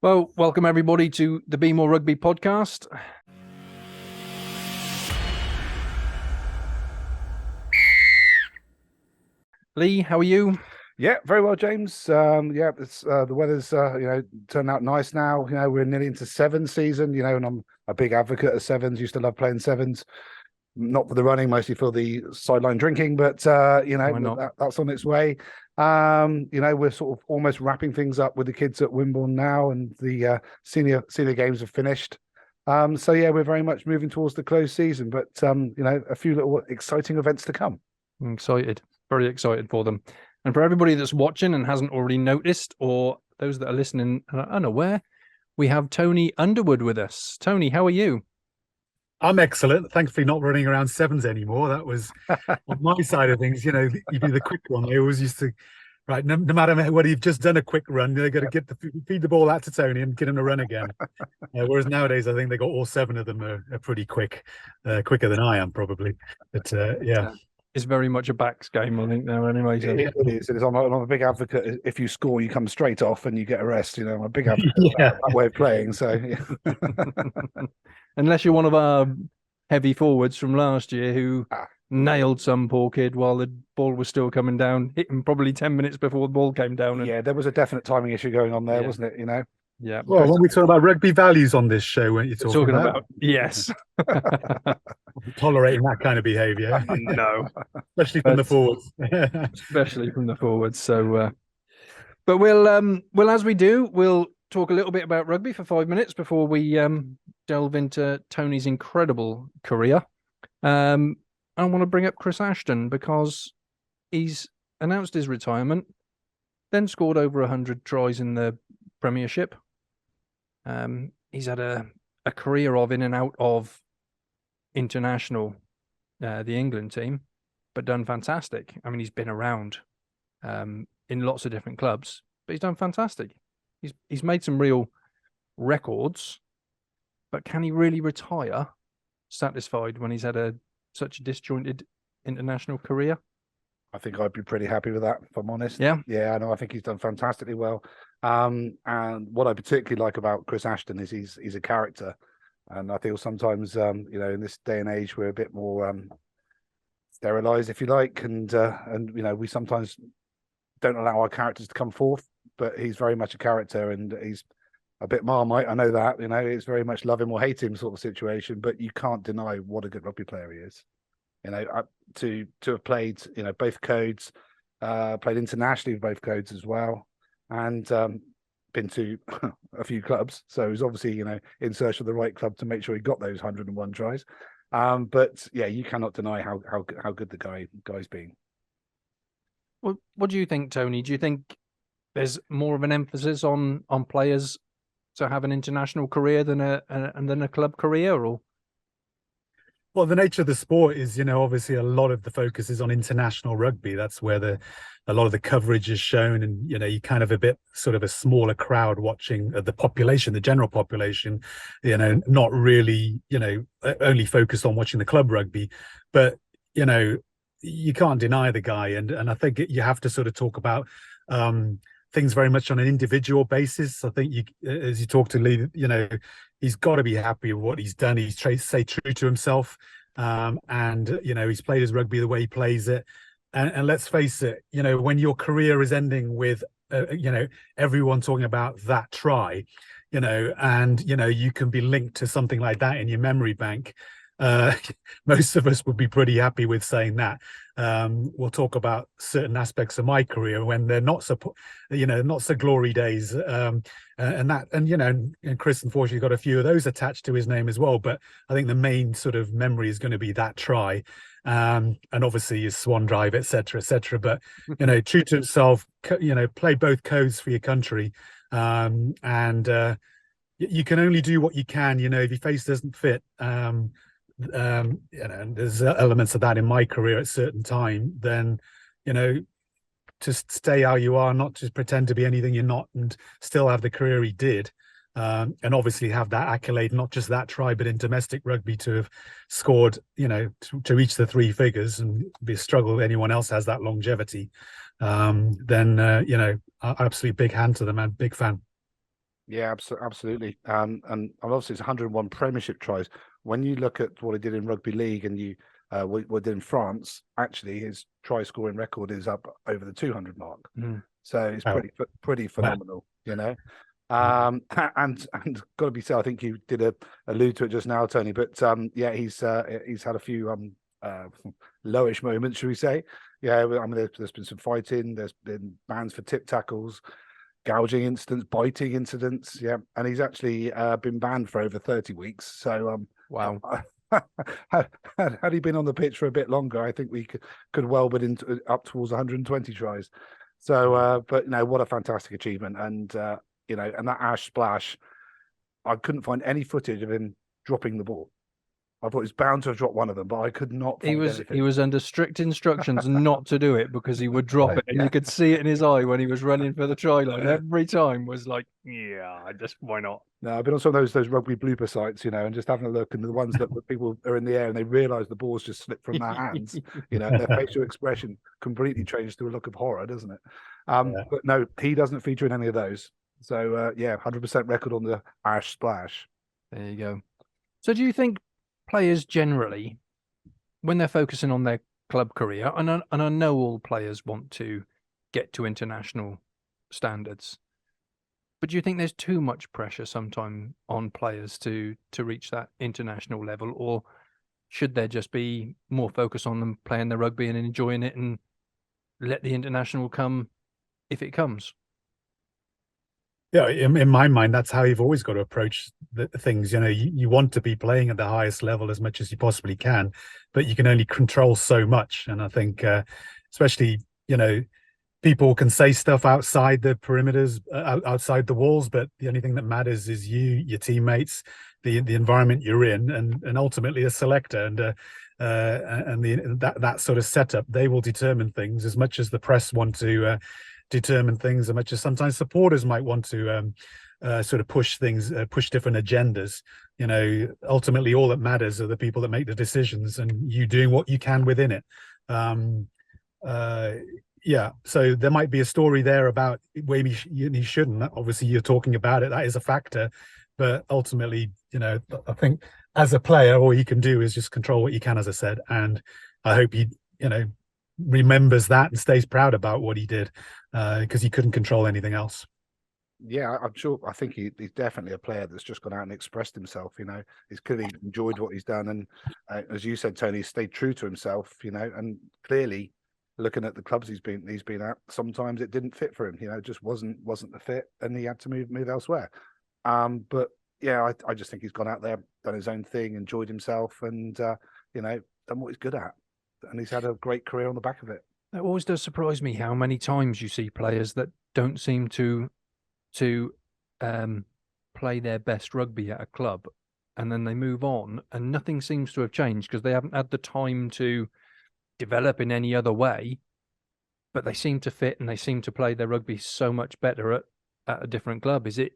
Well, welcome everybody to the Be More Rugby podcast. Lee, how are you? Yeah, very well, James. It's the weather's turned out nice now. We're nearly into sevens season. And I'm a big advocate of sevens. Used to love playing sevens, not for the running, mostly for the sideline drinking. But that's on its way. We're sort of almost wrapping things up with the kids at Wimbledon now, and the senior games have finished. We're very much moving towards the close season. But a few little exciting events to come. I'm excited, very excited for them. And for everybody that's watching and hasn't already noticed, or those that are listening and are unaware, we have Tony Underwood with us. Tony, how are you? I'm excellent. Thankfully, not running around sevens anymore. That was on my side of things. You do the quick one. They always used to, right? No matter whether you've just done a quick run, they're going to feed the ball out to Tony and get him to run again. Whereas nowadays, I think they got all seven of them are pretty quick, quicker than I am probably. But yeah. It's very much a backs game, I think, now anyway. So. It is. I'm a big advocate. If you score, you come straight off and you get a rest. I'm a big advocate of that way of playing. So, yeah. Unless you're one of our heavy forwards from last year who nailed some poor kid while the ball was still coming down, hit him probably 10 minutes before the ball came down. Yeah, there was a definite timing issue going on there, wasn't it? Yeah. Well, when we talk about rugby values on this show, weren't you talking about? Yes. Tolerating that kind of behaviour. No. Especially from the forwards. Especially from the forwards. So, but we'll as we do, we'll talk a little bit about rugby for 5 minutes before we delve into Tony's incredible career. I want to bring up Chris Ashton because he's announced his retirement, then scored over 100 tries in the Premiership. He's had a career of in and out of international, the England team, but done fantastic. I mean, he's been around in lots of different clubs, but he's done fantastic. He's made some real records, but can he really retire satisfied when he's had such a disjointed international career? I think I'd be pretty happy with that, if I'm honest. Yeah. Yeah, I know. I think he's done fantastically well. And what I particularly like about Chris Ashton is he's a character. And I feel sometimes, in this day and age, we're a bit more sterilized, if you like. And we sometimes don't allow our characters to come forth. But he's very much a character, and he's a bit Marmite. I know that. It's very much love him or hate him sort of situation. But you can't deny what a good rugby player he is. To have played, both codes, played internationally with both codes as well, and been to a few clubs. So he's obviously, in search of the right club to make sure he got those 101 tries. But yeah, you cannot deny how good the guy's been. Well, what do you think, Tony? Do you think there's more of an emphasis on players to have an international career than a club career, or? Well, the nature of the sport is, obviously a lot of the focus is on international rugby. That's where a lot of the coverage is shown, and you kind of a bit sort of a smaller crowd watching the population, the general population, not really, only focused on watching the club rugby. But you can't deny the guy, and I think you have to sort of talk about things very much on an individual basis. I think as you talk to Lee, he's got to be happy with what he's done. He's stay true to himself, and he's played his rugby the way he plays it. And let's face it, when your career is ending with everyone talking about that try, and you can be linked to something like that in your memory bank. Most of us would be pretty happy with saying that. We'll talk about certain aspects of my career when they're not so glory days, and Chris unfortunately got a few of those attached to his name as well. But I think the main sort of memory is going to be that try, and obviously his swan drive, etc., etc. But true to himself, play both codes for your country, and you can only do what you can. If your face doesn't fit. And there's elements of that in my career at certain time, then to stay how you are, not to pretend to be anything you're not, and still have the career he did, and obviously have that accolade, not just that try, but in domestic rugby to have scored, to reach the three figures, and be a struggle if anyone else has that longevity. Then absolutely big hand to the man, big fan. Yeah, absolutely. And obviously it's 101 Premiership tries. When you look at what he did in rugby league and you what did in France, actually his try scoring record is up over the 200 mark. Mm. So it's Wow. pretty Wow. phenomenal, you know. And got to be said, I think you did allude to it just now, Tony. But yeah, he's had a few lowish moments, should we say? Yeah, I mean, there's been some fighting. There's been bans for tip tackles, gouging incidents, biting incidents. Yeah, and he's actually been banned for over 30 weeks. So Wow. had he been on the pitch for a bit longer, I think we could well been into up towards 120 tries. So, but you know, what a fantastic achievement, and you know, and that Ash splash, I couldn't find any footage of him dropping the ball. I thought he was bound to have dropped one of them, but I could not find anything. He was under strict instructions not to do it because he would drop it, and you could see it in his eye when he was running for the try line. Every time was like, yeah, why not? No, I've been on some of those rugby blooper sites, you know, and just having a look, and the ones that people are in the air and they realise the ball's just slipped from their hands, you know, their facial expression completely changes to a look of horror, doesn't it? But no, he doesn't feature in any of those. So yeah, 100% record on the Ash splash. There you go. So do you think players generally, when they're focusing on their club career, and I know all players want to get to international standards, but do you think there's too much pressure sometimes on players to reach that international level, or should there just be more focus on them playing the rugby and enjoying it and let the international come if it comes? Yeah, in my mind, that's how you've always got to approach the things. You know, you want to be playing at the highest level as much as you possibly can, but you can only control so much. And I think, especially, you know, people can say stuff outside the perimeters, outside the walls, but the only thing that matters is you, your teammates, the environment you're in, and ultimately a selector and that sort of setup. They will determine things as much as the press want to determine things, as much as sometimes supporters might want to sort of push things, push different agendas. You know, ultimately, all that matters are the people that make the decisions, and you doing what you can within it. Yeah, so there might be a story there about maybe he shouldn't. Obviously, you're talking about it. That is a factor, but ultimately, you know, I think as a player, all you can do is just control what you can, as I said. And I hope he, you know, remembers that and stays proud about what he did, because he couldn't control anything else. Yeah, I'm sure. I think he's definitely a player that's just gone out and expressed himself. You know, he's clearly enjoyed what he's done, and as you said, Tony, he's stayed true to himself. You know, and clearly, looking at the clubs he's been at, sometimes it didn't fit for him. You know, it just wasn't the fit, and he had to move elsewhere. But yeah, I just think he's gone out there, done his own thing, enjoyed himself, and you know, done what he's good at, and he's had a great career on the back of it. It always does surprise me how many times you see players that don't seem to play their best rugby at a club, and then they move on, and nothing seems to have changed because they haven't had the time to develop in any other way. But they seem to fit, and they seem to play their rugby so much better at a different club. Is it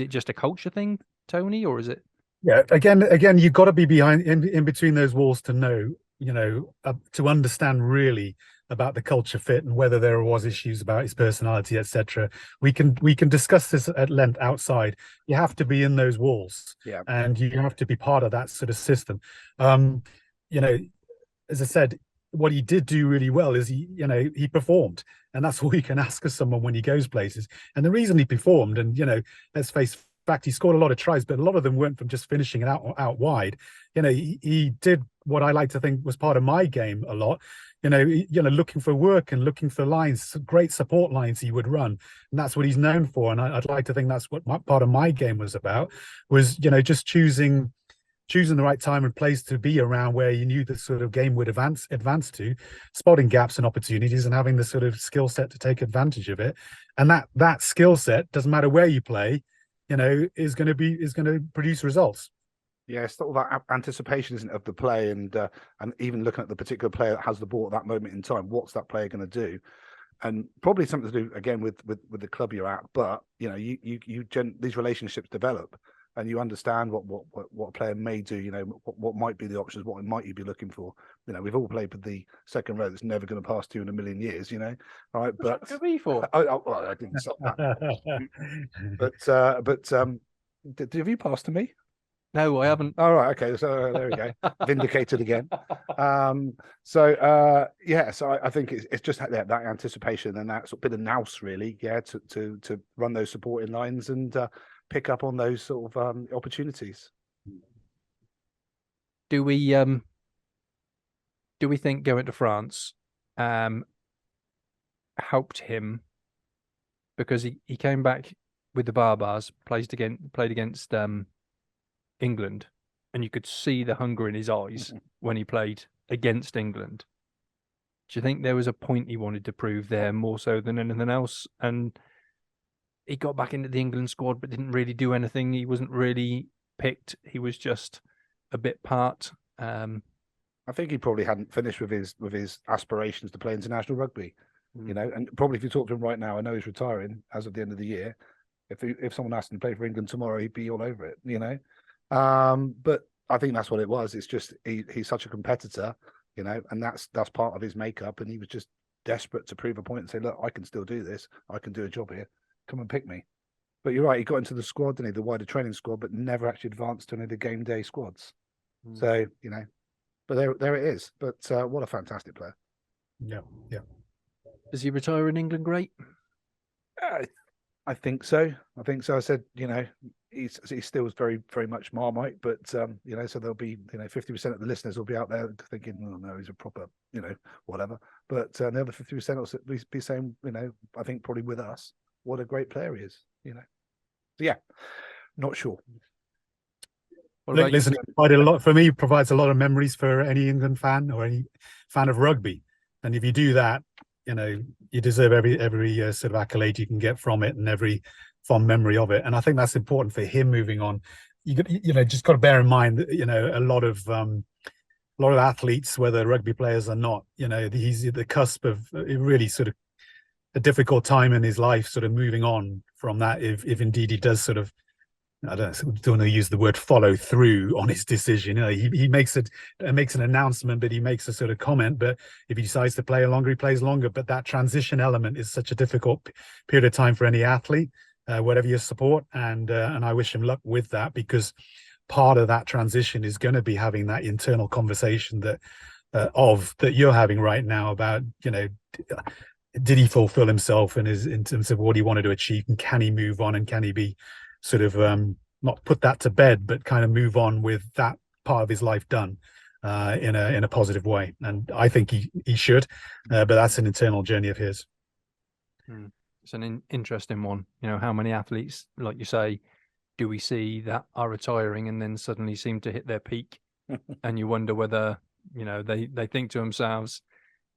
just a culture thing, Tony, or is it? Yeah, again, you've got to be behind in between those walls to know, you know, to understand really about the culture fit and whether there was issues about his personality, etc. We can discuss this at length outside. You have to be in those walls, Yeah, and you have to be part of that sort of system. You know, as I said, what he did do really well is he performed, and that's all you can ask of someone when he goes places. And the reason he performed, and you know, let's face fact, he scored a lot of tries, but a lot of them weren't from just finishing it out wide. You know, he did what I like to think was part of my game a lot. You know, looking for work and looking for lines, great support lines he would run, and that's what he's known for. And I'd like to think that's what part of my game was about. Was, you know, just choosing the right time and place to be around where you knew the sort of game would advance to, spotting gaps and opportunities, and having the sort of skill set to take advantage of it. And that skill set, doesn't matter where you play, you know, is going to produce results. Yeah, it's all that anticipation, isn't it, of the play, and even looking at the particular player that has the ball at that moment in time. What's that player going to do? And probably something to do again with the club you're at. But you know, these relationships develop and you understand what a player may do, you know, what might be the options, what might you be looking for. You know, we've all played with the second row that's never going to pass to you in a million years, you know. All right, What's but that be for? well, I didn't stop that. but have you passed to me? No, I haven't. All right, okay, so there we go, vindicated again. So I think it's just that anticipation and that sort of bit of nous, really, to run those supporting lines and pick up on those sort of opportunities. Do we think going to France helped him, because he came back with the Barbars, played against England, and you could see the hunger in his eyes when he played against England. Do you think there was a point he wanted to prove there more so than anything else? And he got back into the England squad, but didn't really do anything. He wasn't really picked. He was just a bit part. I think he probably hadn't finished with his aspirations to play international rugby, you know. And probably if you talk to him right now, I know he's retiring as of the end of the year. If someone asked him to play for England tomorrow, he'd be all over it, you know. But I think that's what it was. It's just he's such a competitor, you know, and that's part of his makeup. And he was just desperate to prove a point and say, look, I can still do this. I can do a job here. Come and pick me. But you're right. He got into the squad, didn't he? The wider training squad, but never actually advanced to any of the game day squads. So, you know, but there it is. But what a fantastic player. Yeah. Does he retire in England? Great. I think so. I said, you know, he still very, very much Marmite, but you know, so there'll be, you know, 50% of the listeners will be out there thinking, oh no, he's a proper, you know, whatever. But the other 50% will be saying, you know, I think probably with us, what a great player he is, you know. So yeah, not sure. Listen, quite a lot for me. Provides a lot of memories for any England fan or any fan of rugby, and if you do that, you know, you deserve every sort of accolade you can get from it and every fond memory of it. And I think that's important for him moving on. You know, just got to bear in mind that, you know, a lot of athletes, whether rugby players or not, you know, he's at the cusp of a really sort of a difficult time in his life, sort of moving on from that. If indeed he does sort of, I don't want to use the word follow through on his decision. You know, he makes an announcement, but he makes a sort of comment. But if he decides to play longer, he plays longer. But that transition element is such a difficult period of time for any athlete, whatever your support. And I wish him luck with that, because part of that transition is going to be having that internal conversation that you're having right now about, you know, did he fulfill himself in terms of what he wanted to achieve, and can he move on, and can he be sort of not put that to bed, but kind of move on with that part of his life done in a positive way. And I think he should, but that's an internal journey of his. It's an interesting one. You know, how many athletes, like you say, do we see that are retiring and then suddenly seem to hit their peak, and you wonder whether, you know, they think to themselves,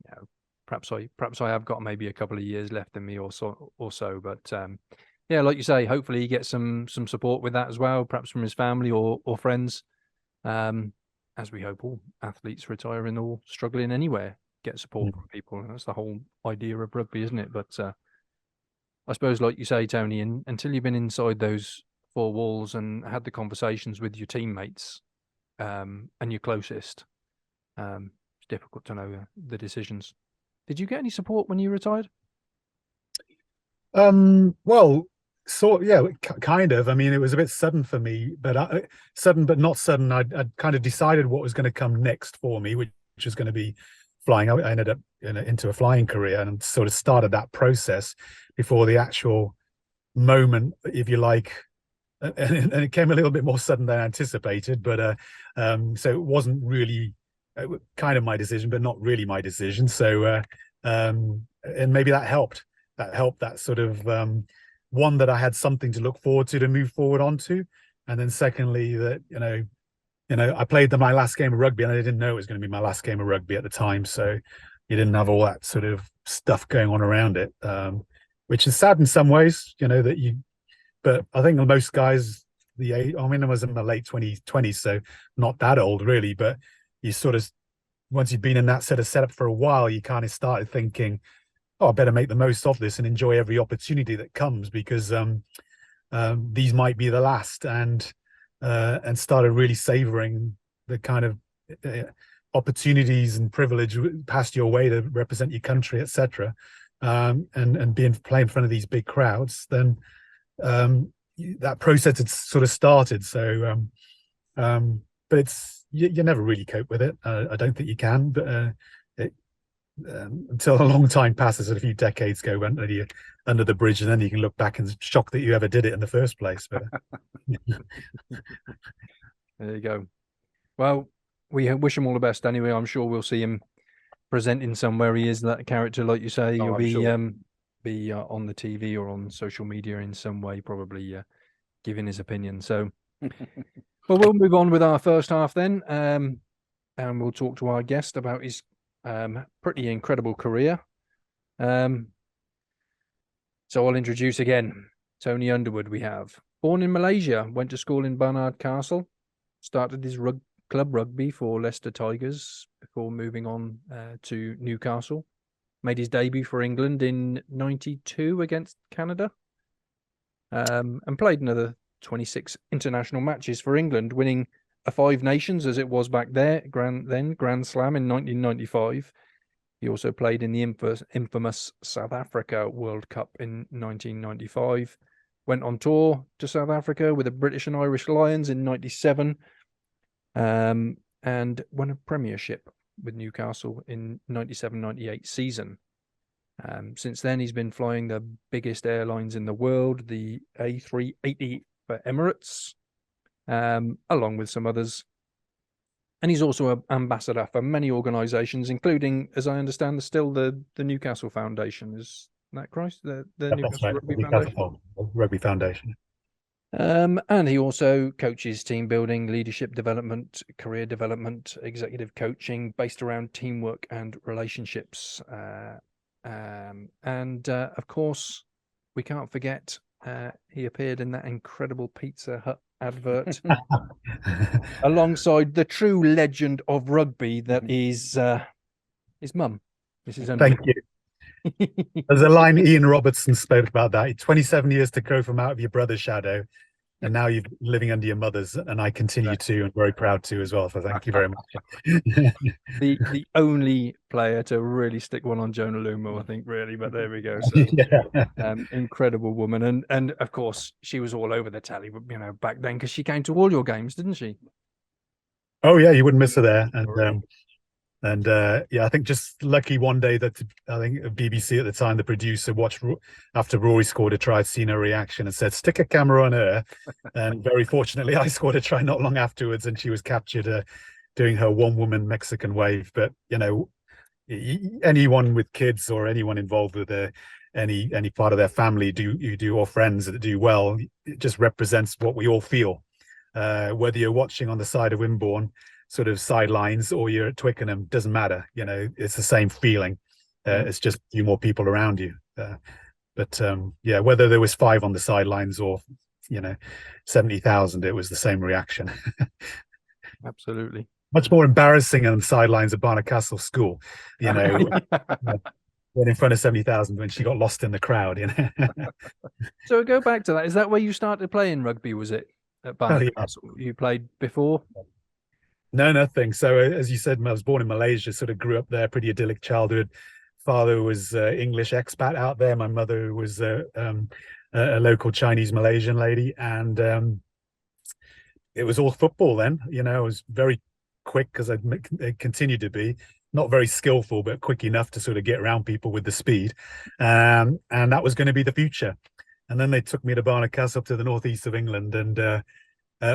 you know, perhaps I have got maybe a couple of years left in me or so. But yeah, like you say, hopefully he gets some support with that as well, perhaps from his family or friends. As we hope all athletes retiring or struggling anywhere get support from people. That's the whole idea of rugby, isn't it? But I suppose, like you say, Tony, until you've been inside those four walls and had the conversations with your teammates and your closest, it's difficult to know the decisions. Did you get any support when you retired? Well, yeah, kind of. I mean, it was a bit sudden for me, but sudden but not sudden. I'd kind of decided what was going to come next for me, which was going to be flying. I ended up into a flying career and sort of started that process before the actual moment, if you like. And it came a little bit more sudden than anticipated, but so it wasn't really kind of my decision, but not really my decision. So and maybe that helped. That sort of one, that I had something to look forward to move forward onto, and then secondly that you know I played my last game of rugby, and I didn't know it was going to be my last game of rugby at the time, so you didn't have all that sort of stuff going on around it, which is sad in some ways, you know, but I think most guys, I mean, I was in my late 20s, so not that old really, but you sort of, once you've been in that sort of setup for a while, you kind of started thinking, oh, I better make the most of this and enjoy every opportunity that comes, because these might be the last. And and started really savoring the kind of opportunities and privilege passed your way to represent your country, etc., and play in front of these big crowds, then that process had sort of started. So, but you never really cope with it. I don't think you can, but until a long time passes and a few decades go under the bridge, and then you can look back and shock that you ever did it in the first place. But there you go. Well, we wish him all the best anyway. I'm sure we'll see him presenting somewhere. He is that character, like you say. He'll be on the TV or on social media in some way, probably giving his opinion. So, well, we'll move on with our first half then, and we'll talk to our guest about his pretty incredible career. So I'll introduce again Tony Underwood. We have born in Malaysia, went to school in Barnard Castle, started his club rugby for Leicester Tigers before moving on to Newcastle. Made his debut for England in '92 against Canada, and played another 26 international matches for England, winning a Five Nations, as it was back there, Grand Slam in 1995. He also played in the infamous South Africa World Cup in 1995. Went on tour to South Africa with the British and Irish Lions in '97, and won a premiership with Newcastle in '97-98 season. Since then, he's been flying the biggest airlines in the world, the A380 for Emirates, along with some others. And he's also an ambassador for many organisations, including, as I understand, still the Newcastle Foundation. Is that correct? The Newcastle right. Rugby Foundation. And he also coaches team building, leadership development, career development, executive coaching based around teamwork and relationships. And of course, we can't forget he appeared in that incredible Pizza Hut advert alongside the true legend of rugby that is his mum, Mrs. Underwood. Thank you. There's a line Ian Robertson spoke about that. 27 years to grow from out of your brother's shadow, and now you're living under your mother's, and I continue to, and very proud to as well. So thank you very much. the only player to really stick one on Jonah Lumo, I think, really. But there we go. So, incredible woman, and of course she was all over the telly, back then, because she came to all your games, didn't she? Oh yeah, you wouldn't miss her there, and yeah, I think just lucky one day that I think BBC at the time, the producer watched after Rory scored a try, seen her reaction and said, stick a camera on her. And very fortunately, I scored a try not long afterwards, and she was captured doing her one-woman Mexican wave. But, anyone with kids or anyone involved with any part of their family or friends that do well, it just represents what we all feel. Whether you're watching on the side of Wimborne, sort of sidelines, or you're at Twickenham, doesn't matter. It's the same feeling. It's just a few more people around you. But yeah, whether there was 5 on the sidelines or 70,000, it was the same reaction. Absolutely. Much more embarrassing on the sidelines of Barnard Castle School, when in front of 70,000 when she got lost in the crowd. So go back to that. Is that where you started playing rugby? Was it at Barnard Castle? You played before? No, nothing. So as you said, I was born in Malaysia, sort of grew up there, pretty idyllic childhood. Father was English expat out there. My mother was a local Chinese Malaysian lady, and it was all football then. I was very quick, because I continued to be not very skillful, but quick enough to sort of get around people with the speed, and that was going to be the future. And then they took me to Barnard Castle, up to the northeast of England, and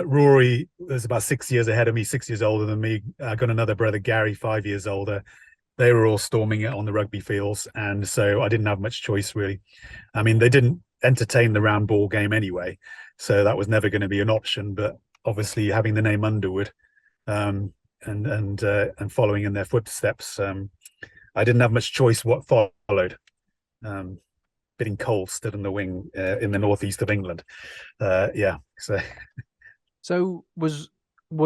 Rory was about 6 years ahead of me, 6 years older than me. I got another brother, Gary, 5 years older. They were all storming it on the rugby fields, and so I didn't have much choice, really. I mean, they didn't entertain the round ball game anyway, so that was never going to be an option. But obviously, having the name Underwood, and following in their footsteps, I didn't have much choice what followed. Bidding Cole stood in the wing in the northeast of England. Yeah, So was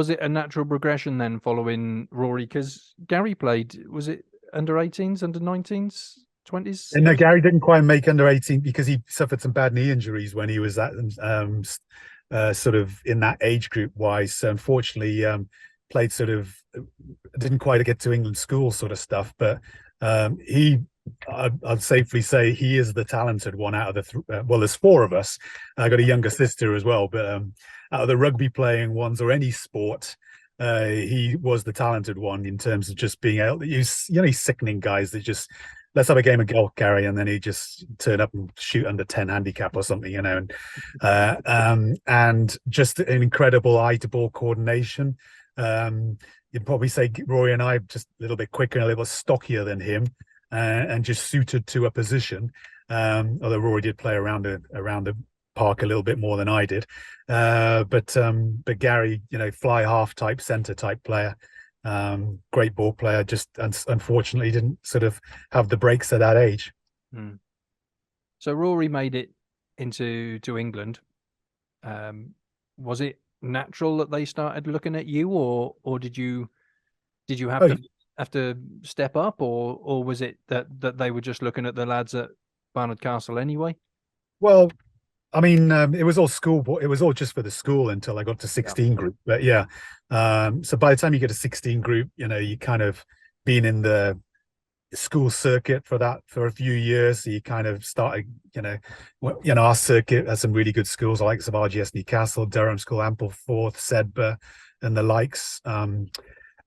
it a natural progression then, following Rory? Because Gary played, was it under 18s, under 19s, 20s? No, Gary didn't quite make under 18 because he suffered some bad knee injuries when he was at sort of in that age group wise. So unfortunately, played sort of didn't quite get to England school sort of stuff, but I'd safely say he is the talented one out of the well, there's four of us. I got a younger sister as well, but out of the rugby playing ones or any sport, he was the talented one in terms of just being able to use, he's sickening guys that just, let's have a game of golf, Gary, and then he just turn up and shoot under 10 handicap or something, and just an incredible eye to ball coordination. You'd probably say Rory and I just a little bit quicker and a little stockier than him, and just suited to a position. Although Rory did play around the park a little bit more than I did, but Gary, fly half type, centre type player, great ball player. Just unfortunately didn't sort of have the breaks at that age. So Rory made it into England. Was it natural that they started looking at you, or did you have to step up, or was it that they were just looking at the lads at Barnard Castle anyway? Well, I mean, it was all school, but it was all just for the school until I got to 16 group. But yeah, so by the time you get to 16 group, you kind of been in the school circuit for a few years. So you kind of started, our circuit has some really good schools like RGS Newcastle, Durham School, Ampleforth, Sedbergh, and the likes.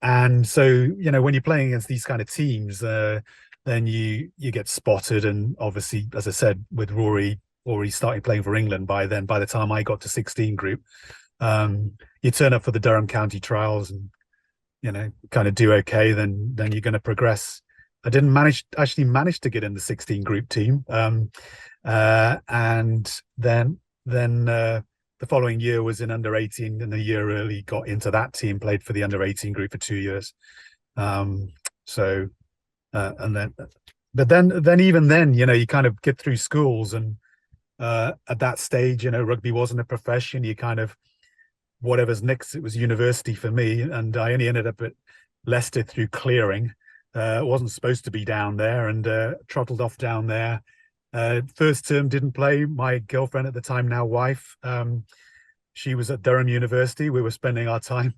And so, when you're playing against these kind of teams, then you get spotted. And obviously, as I said, with Rory starting playing for England by then, by the time I got to 16 group, you turn up for the Durham County trials and, kind of do okay, then you're going to progress. I didn't actually manage to get in the 16 group team. And then the following year was in under 18, and a year early got into that team, played for the under 18 group for 2 years. And then even then, you kind of get through schools, and at that stage, rugby wasn't a profession. You kind of, whatever's next, it was university for me, and I only ended up at Leicester through clearing. Wasn't supposed to be down there, and trottled off down there. First term didn't play. My girlfriend at the time, now wife, she was at Durham University. We were spending our time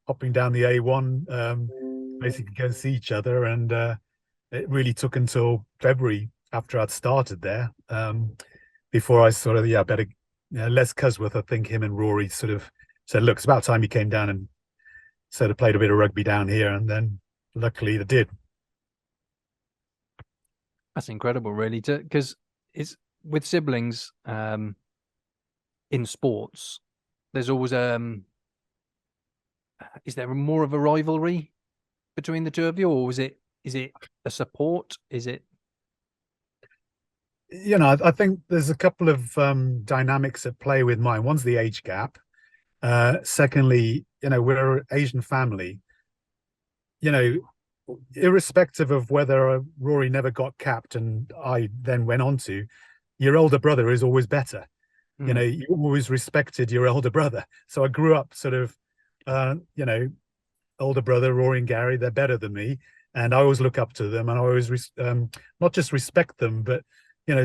hopping down the A1, basically go and see each other, and it really took until February after I'd started there, before I sort of, better, Les Cusworth, I think him and Rory sort of said, look, it's about time you came down and sort of played a bit of rugby down here, and then luckily they did. That's incredible, really, because it's with siblings in sports. There's always is there more of a rivalry between the two of you, or is it a support? Is it? I think there's a couple of dynamics at play with mine. One's the age gap. Secondly, we're an Asian family. Irrespective of whether Rory never got capped and I then went on to, your older brother is always better. You always respected your older brother. So I grew up sort of, older brother, Rory and Gary, they're better than me. And I always look up to them, and I always not just respect them, but,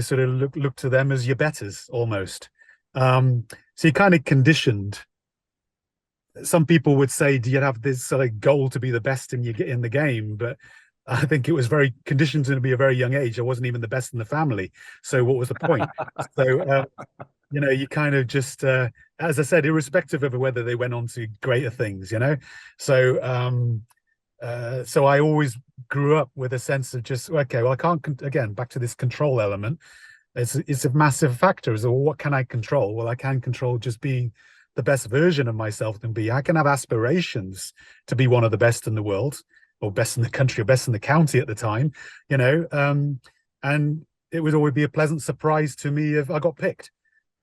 sort of look to them as your betters almost. So you kind of conditioned. Some people would say, do you have this sort of goal to be the best in the game? But I think it was very conditioned to be a very young age. I wasn't even the best in the family. So what was the point? So, you kind of just, as I said, irrespective of whether they went on to greater things, So, so I always grew up with a sense of just, okay, well, I can't, again, back to this control element. It's a massive factor. So what can I control? Well, I can control just being the best version of myself can be. I can have aspirations to be one of the best in the world, or best in the country, or best in the county at the time, and it would always be a pleasant surprise to me if I got picked.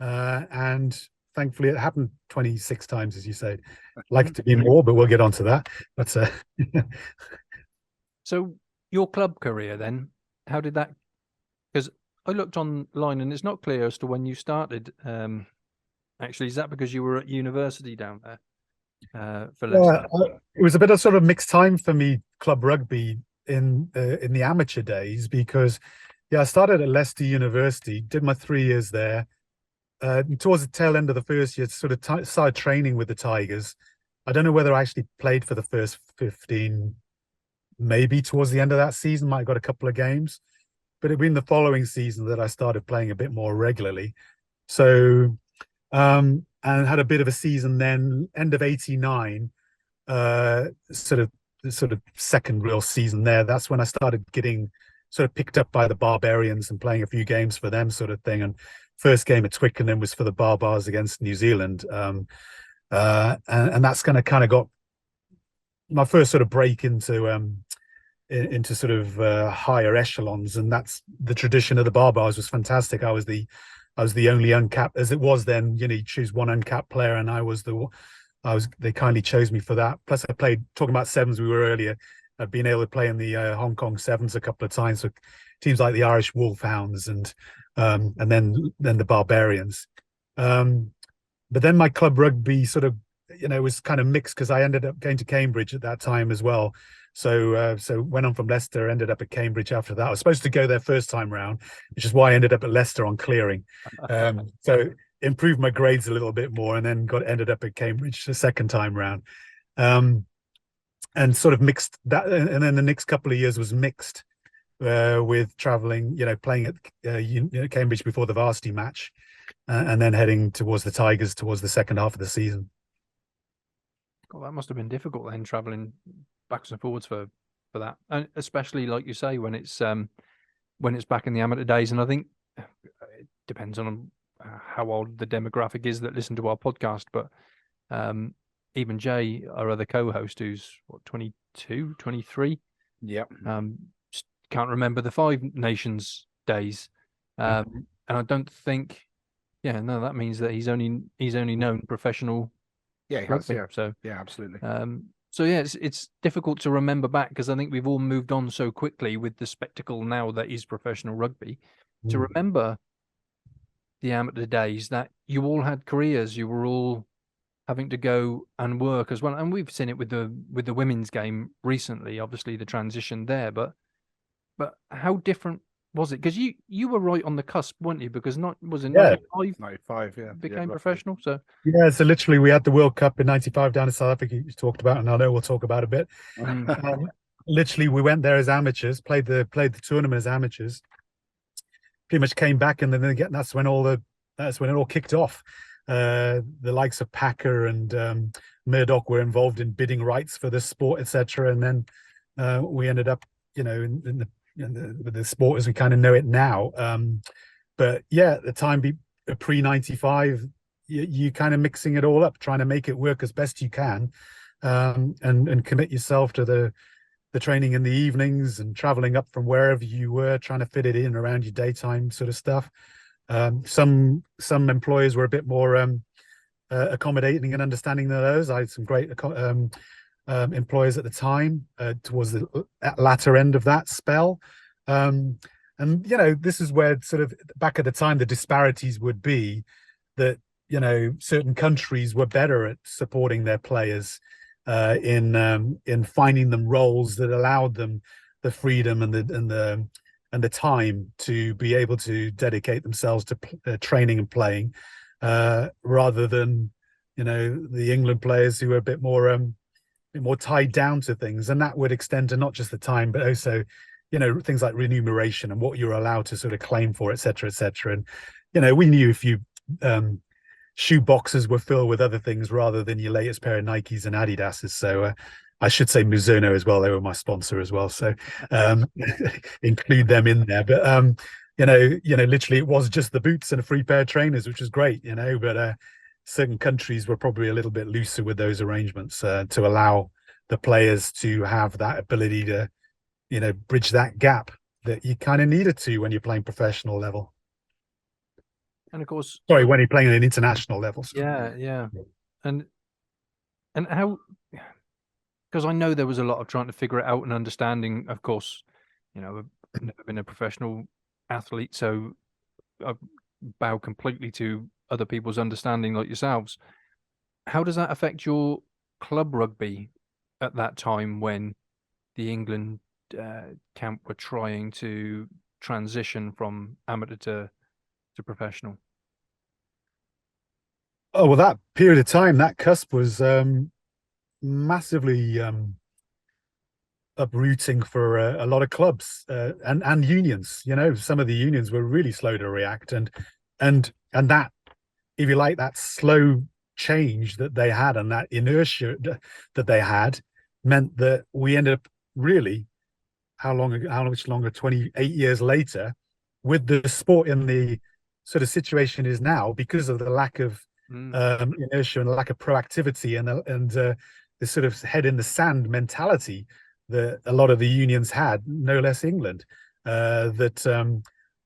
And thankfully it happened 26 times, as you said. Like it to be more, but we'll get onto that. But So your club career then, how did that, because I looked online and it's not clear as to when you started. Actually, is that because you were at university down there for Leicester? It was a bit of sort of mixed time for me, club rugby in the amateur days, because I started at Leicester University, did my 3 years there, towards the tail end of the first year, sort of started training with the Tigers. I don't know whether I actually played for the first 15, maybe towards the end of that season, might have got a couple of games, but it'd been the following season that I started playing a bit more regularly. So, and had a bit of a season then, end of 89, sort of second real season there. That's when I started getting sort of picked up by the Barbarians and playing a few games for them, sort of thing. And first game at Twickenham was for the Barbars against New Zealand. And that's kind of got my first sort of break into sort of higher echelons. And that's the tradition of the Barbars was fantastic. I was the only uncapped, as it was then, you choose one uncapped player, and they kindly chose me for that. Plus I played, talking about sevens, we were earlier, I've been able to play in the Hong Kong sevens a couple of times for teams like the Irish Wolfhounds and then the Barbarians. But then my club rugby sort of, was kind of mixed because I ended up going to Cambridge at that time as well. So went on from Leicester, ended up at Cambridge after that. I was supposed to go there first time round, which is why I ended up at Leicester on clearing. So improved my grades a little bit more, and then ended up at Cambridge the second time round. And sort of mixed that, and then the next couple of years was mixed with traveling, playing at Cambridge before the varsity match, and then heading towards the Tigers towards the second half of the season. God, that must have been difficult then, traveling backwards and forwards for that, and especially like you say, when it's back in the amateur days. And I think it depends on how old the demographic is that listen to our podcast, but even Jay, our other co-host, who's what, 22, 23, can't remember the Five Nations days, and I don't think, that means that he's only known professional. Yeah, he has, rugby, so yeah, absolutely. So yeah, it's difficult to remember back, because I think we've all moved on so quickly with the spectacle now that is professional rugby, to remember the amateur days that you all had careers, you were all having to go and work as well. And we've seen it with the women's game recently, obviously the transition there, but how different was it? Because you were right on the cusp, weren't you? Because was it 95, yeah, became professional. So so literally we had the World Cup in 95 down in South Africa, you talked about, and I know we'll talk about a bit. Literally we went there as amateurs, played the tournament as amateurs, pretty much came back, and then again that's when it all kicked off. The likes of Packer and Murdoch were involved in bidding rights for the sport, etc. And then we ended up, with the sport as we kind of know it now. But yeah, at the time, pre-95, you kind of mixing it all up, trying to make it work as best you can, and commit yourself to the training in the evenings and traveling up from wherever you were, trying to fit it in around your daytime sort of stuff. Some employers were a bit more accommodating and understanding than those. I had some great employers at the time, towards the latter end of that spell. And this is where sort of back at the time the disparities would be, that certain countries were better at supporting their players in finding them roles that allowed them the freedom and the time to be able to dedicate themselves to training and playing, rather than the England players who were a bit more tied down to things. And that would extend to not just the time, but also things like remuneration and what you're allowed to sort of claim for, etc., etc. And we knew if you shoe boxes were filled with other things rather than your latest pair of Nikes and Adidas's. So I should say Mizuno as well. They were my sponsor as well. So include them in there. But literally it was just the boots and a free pair of trainers, which was great, but certain countries were probably a little bit looser with those arrangements, to allow the players to have that ability to, bridge that gap that you kind of needed to when you're playing professional level. And of course, when you're playing at an international level. Yeah. And how, because I know there was a lot of trying to figure it out and understanding. Of course, I've never been a professional athlete, so I bow completely to other people's understanding like yourselves. How does that affect your club rugby at that time when the England camp were trying to transition from amateur to professional? Oh, well, that period of time, that cusp was massively uprooting for a lot of clubs and unions. You know, some of the unions were really slow to react, and that, if you like, that slow change that they had and that inertia that they had meant that we ended up really, how much longer, 28 years later, with the sport in the sort of situation is now, because of the lack of inertia and the lack of proactivity and the sort of head in the sand mentality that a lot of the unions had, no less England, that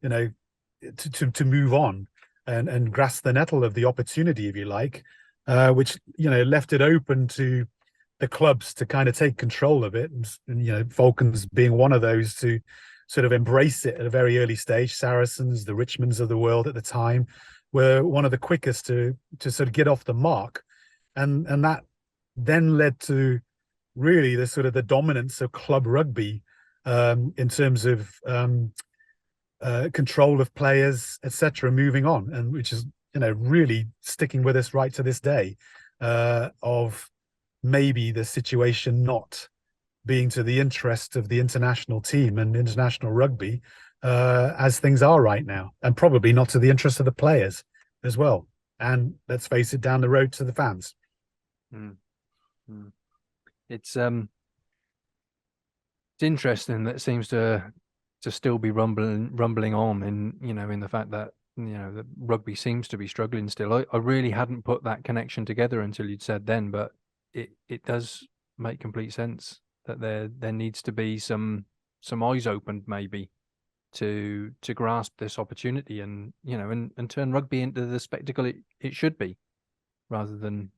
you know, to move on and grasp the nettle of the opportunity, if you like, which, you know, left it open to the clubs to kind of take control of it, and you know, Falcons being one of those to sort of embrace it at a very early stage. Saracens, the Richmonds of the world at the time, were one of the quickest to sort of get off the mark, and that then led to really the sort of the dominance of club rugby in terms of control of players, etc., moving on, and which is, you know, really sticking with us right to this day, of maybe the situation not being to the interest of the international team and international rugby as things are right now, and probably not to the interest of the players as well. And let's face it, down the road to the fans. It's interesting that it seems to still be rumbling on in, you know, in the fact that, you know, the rugby seems to be struggling still. I really hadn't put that connection together until you'd said then, but it does make complete sense that there needs to be some eyes opened maybe to grasp this opportunity, and, you know, and turn rugby into the spectacle it should be, rather than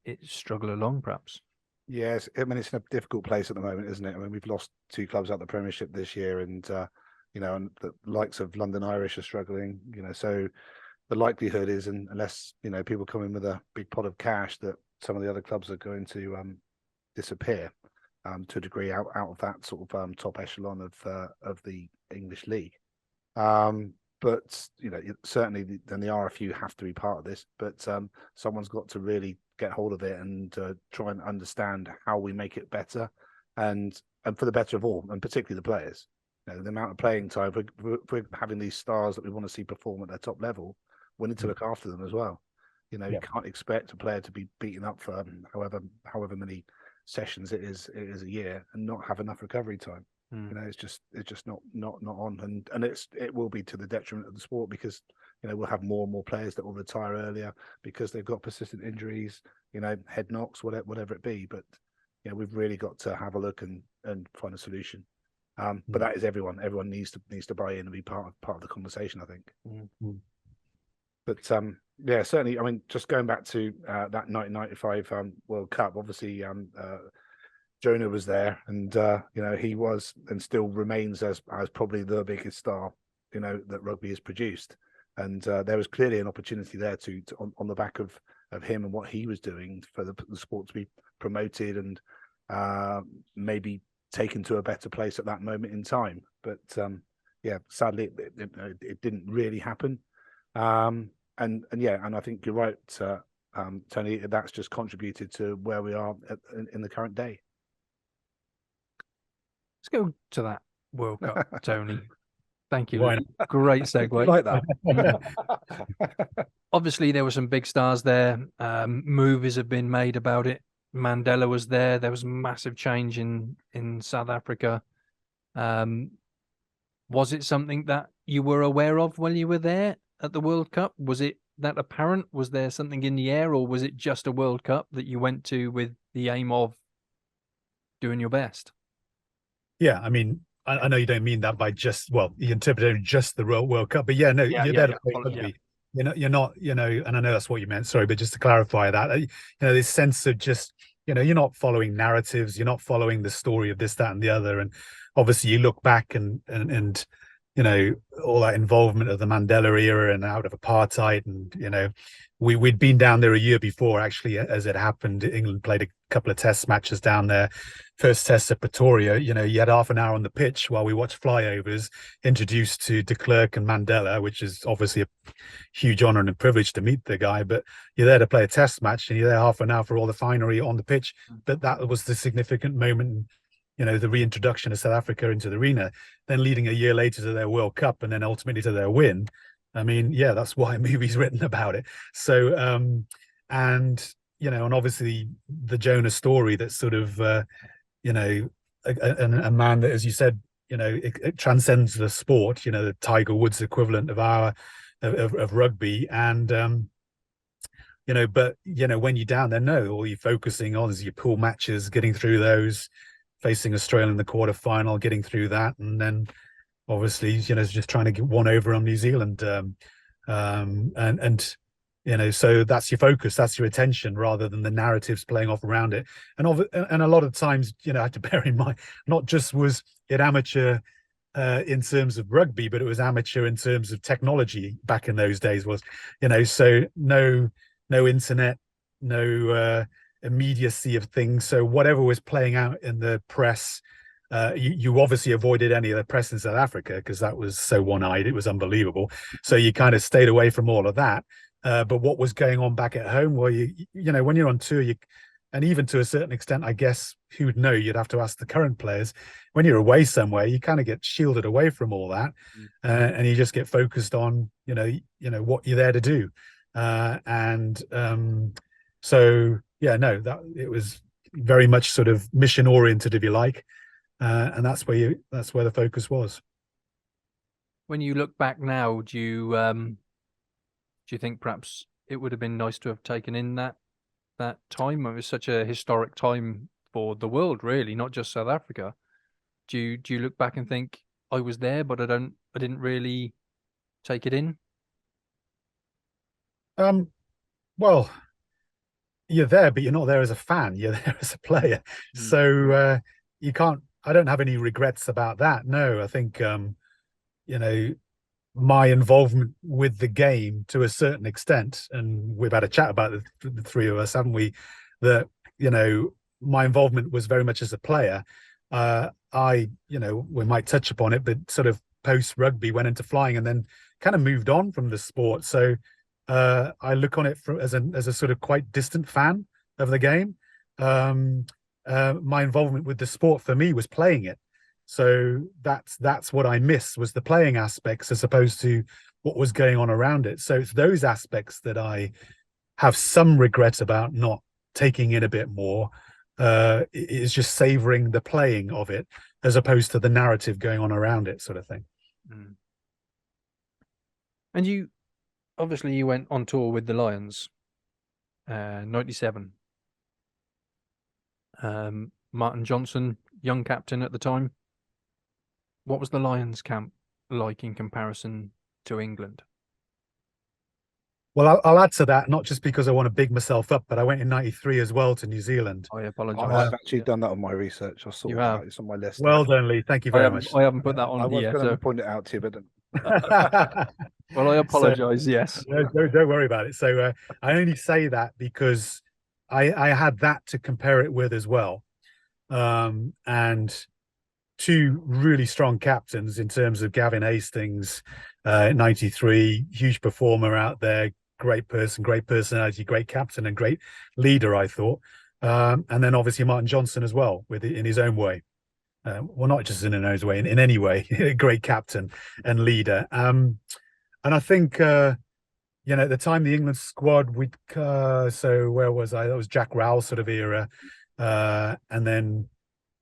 it struggle along perhaps. Yes, I mean, it's in a difficult place at the moment, isn't it? I mean, we've lost 2 clubs out the Premiership this year, and you know, and the likes of London Irish are struggling. You know, so the likelihood is, unless, you know, people come in with a big pot of cash, that some of the other clubs are going to disappear to a degree out of that sort of top echelon of the English league. But, you know, certainly then the RFU have to be part of this, but someone's got to really get hold of it and try and understand how we make it better, and for the better of all, and particularly the players. You know, the amount of playing time, if we're having these stars that we want to see perform at their top level, we need to look after them as well. You know, you can't expect a player to be beaten up for however many sessions it is a year and not have enough recovery time. You know, it's just not on, and it will be to the detriment of the sport, because, you know, we'll have more and more players that will retire earlier because they've got persistent injuries, you know, head knocks, whatever it be. But, you know, we've really got to have a look and find a solution. But that is everyone needs to buy in and be part of the conversation, I think. But yeah, certainly. I mean, just going back to that 1995 World Cup, obviously Jonah was there, and you know, he was and still remains as probably the biggest star, you know, that rugby has produced. And there was clearly an opportunity there to on the back of him and what he was doing for the sport to be promoted and maybe taken to a better place at that moment in time. But yeah, sadly, it didn't really happen. And yeah, and I think you're right, Tony. That's just contributed to where we are in the current day. Let's go to that World Cup, Tony. Thank you. Why Great segue. Like that. Obviously, there were some big stars there. Movies have been made about it. Mandela was there. There was massive change in South Africa. Was it something that you were aware of when you were there at the World Cup? Was it that apparent? Was there something in the air, or was it just a World Cup that you went to with the aim of doing your best? Yeah, I mean, I know you don't mean that by just, well, you interpreted just the World Cup, but yeah, no, you're there to play rugby. You're not, you know, and I know that's what you meant. Sorry, but just to clarify that, you know, this sense of just, you know, you're not following narratives, you're not following the story of this, that, and the other, and obviously you look back and you know, all that involvement of the Mandela era and out of apartheid. And, you know, we'd been down there a year before, actually, as it happened. England played a couple of test matches down there. First test at Pretoria, you know, you had half an hour on the pitch while we watched flyovers, introduced to de Klerk and Mandela, which is obviously a huge honor and a privilege to meet the guy. But you're there to play a test match and you're there half an hour for all the finery on the pitch. But that was the significant moment, you know, the reintroduction of South Africa into the arena, then leading a year later to their World Cup and then ultimately to their win. I mean, yeah, that's why a movie's written about it. So, and, you know, and obviously the Jonah story that sort of, you know, a man that, as you said, you know, it transcends the sport, you know, the Tiger Woods equivalent of of rugby. And, you know, but, you know, when you're down there, no, all you're focusing on is your pool matches, getting through those, facing Australia in the quarterfinal, getting through that. And then obviously, you know, just trying to get one over on New Zealand. And you know, so that's your focus, that's your attention, rather than the narratives playing off around it. And a lot of times, you know, I had to bear in mind, not just was it amateur in terms of rugby, but it was amateur in terms of technology back in those days. Was, you know, so no internet, no immediacy of things. So whatever was playing out in the press, you obviously avoided any of the press in South Africa because that was so one-eyed, it was unbelievable. So you kind of stayed away from all of that. But what was going on back at home? Well, you know, when you're on tour, and even to a certain extent, I guess, who would know? You'd have to ask the current players. When you're away somewhere, you kind of get shielded away from all that, and you just get focused on, you know what you're there to do. So yeah, no, that it was very much sort of mission oriented, if you like, and that's where the focus was. When you look back now, do you think perhaps it would have been nice to have taken in that time? It was such a historic time for the world, really, not just South Africa. Do you look back and think, I was there, but I didn't really take it in? Well, you're there, but you're not there as a fan. You're there as a player. So you can't. I don't have any regrets about that. No, I think you know, my involvement with the game to a certain extent, and we've had a chat about the three of us, haven't we? That, you know, my involvement was very much as a player. You know, we might touch upon it, but sort of post rugby went into flying and then kind of moved on from the sport. So I look on it as a sort of quite distant fan of the game. My involvement with the sport for me was playing it. So that's what I miss, was the playing aspects as opposed to what was going on around it. So it's those aspects that I have some regret about not taking in a bit more. Is just savoring the playing of it as opposed to the narrative going on around it, sort of thing. And you obviously went on tour with the Lions, 97. Martin Johnson, young captain at the time. What was the Lions camp like in comparison to England? Well, I'll add to that, not just because I want to big myself up, but I went in 93 as well to New Zealand. I apologise. I've actually done that on my research. I saw that. It's on my list. Well done, Lee. Thank you very much. I haven't put that on I was here. going to So. point it out to you, but Well, I apologise. Yes. Don't worry about it. So I only say that because I had that to compare it with as well, and two really strong captains in terms of Gavin Hastings, 93, huge performer out there, great person, great personality, great captain, and great leader, I thought. And then obviously Martin Johnson as well, in his own way. Well, not just in his own way, in any way, a great captain and leader. And I think, you know, at the time the England squad, so where was I? That was Jack Rowell sort of era. And then,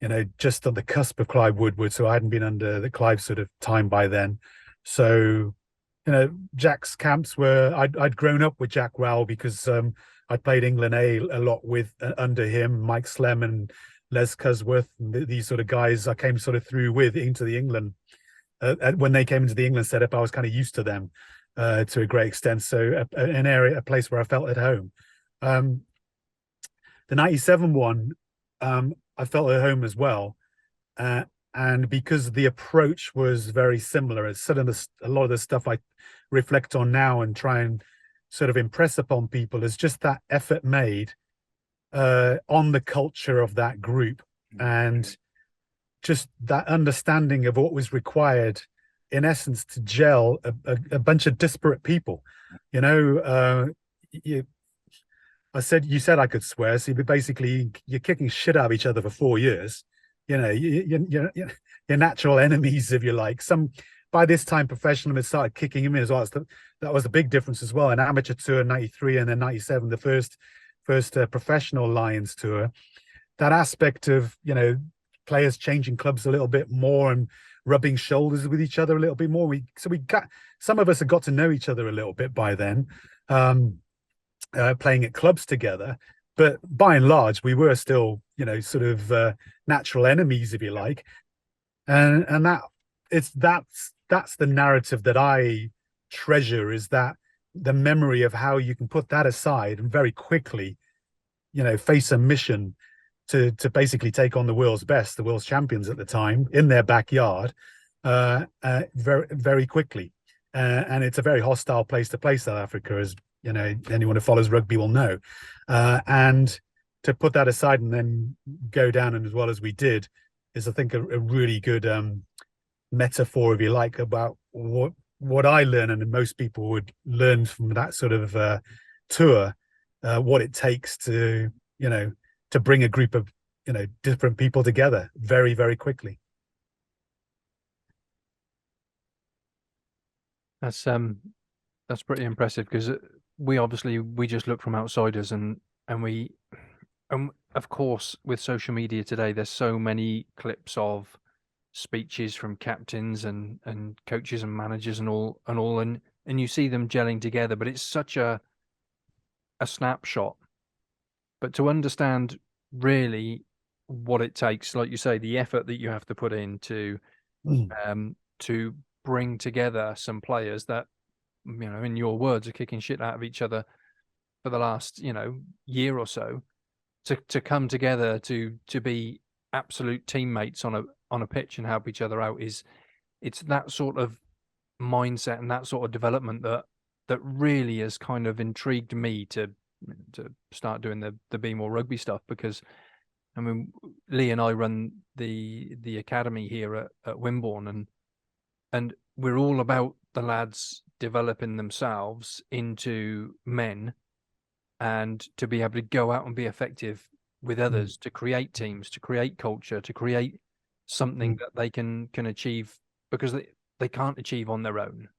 you know, just on the cusp of Clive Woodward. So I hadn't been under the Clive sort of time by then. So, you know, Jack's camps were, I'd grown up with Jack Rowell because I played England A lot with under him, Mike Slem and Les Cusworth, and these sort of guys I came sort of through with into the England. When they came into the England setup, I was kind of used to them to a great extent. So a place where I felt at home. The 97 one, I felt at home as well. and because the approach was very similar, it's sort of a lot of the stuff I reflect on now and try and sort of impress upon people is just that effort made on the culture of that group, and just that understanding of what was required in essence to gel a bunch of disparate people. You know, you said I could swear, so basically you're kicking shit out of each other for 4 years. You know, you're natural enemies, if you like. Some by this time professional had started kicking him in as well. That was the big difference as well. An amateur tour in '93 and then '97, the first professional Lions tour. That aspect of, you know, players changing clubs a little bit more and rubbing shoulders with each other a little bit more. Some of us had got to know each other a little bit by then, playing at clubs together. But by and large, we were still, you know, sort of natural enemies, if you like. And that's the narrative that I treasure, is that the memory of how you can put that aside and very quickly, you know, face a mission to basically take on the world's best, the world's champions at the time, in their backyard, very, very quickly. And it's a very hostile place to play South Africa, as you know, anyone who follows rugby will know. And to put that aside and then go down, and as well as we did, is I think a really good metaphor, if you like, about what I learn, and most people would learn from that sort of tour, what it takes to, you know, to bring a group of, you know, different people together very, very quickly. That's pretty impressive, because we just look from outsiders, and of course with social media today, there's so many clips of speeches from captains and coaches and managers and all, and you see them gelling together, but it's such a snapshot. But to understand really what it takes, like you say, the effort that you have to put in to bring together some players that, you know, in your words, are kicking shit out of each other for the last, you know, year or so, to come together to be absolute teammates on a pitch and help each other out, it's that sort of mindset and that sort of development that really has kind of intrigued me to start doing the Be More Rugby stuff. Because I mean, Lee and I run the academy here at Wimborne, and we're all about the lads developing themselves into men, and to be able to go out and be effective with others, to create teams, to create culture, to create something that they can achieve, because they can't achieve on their own.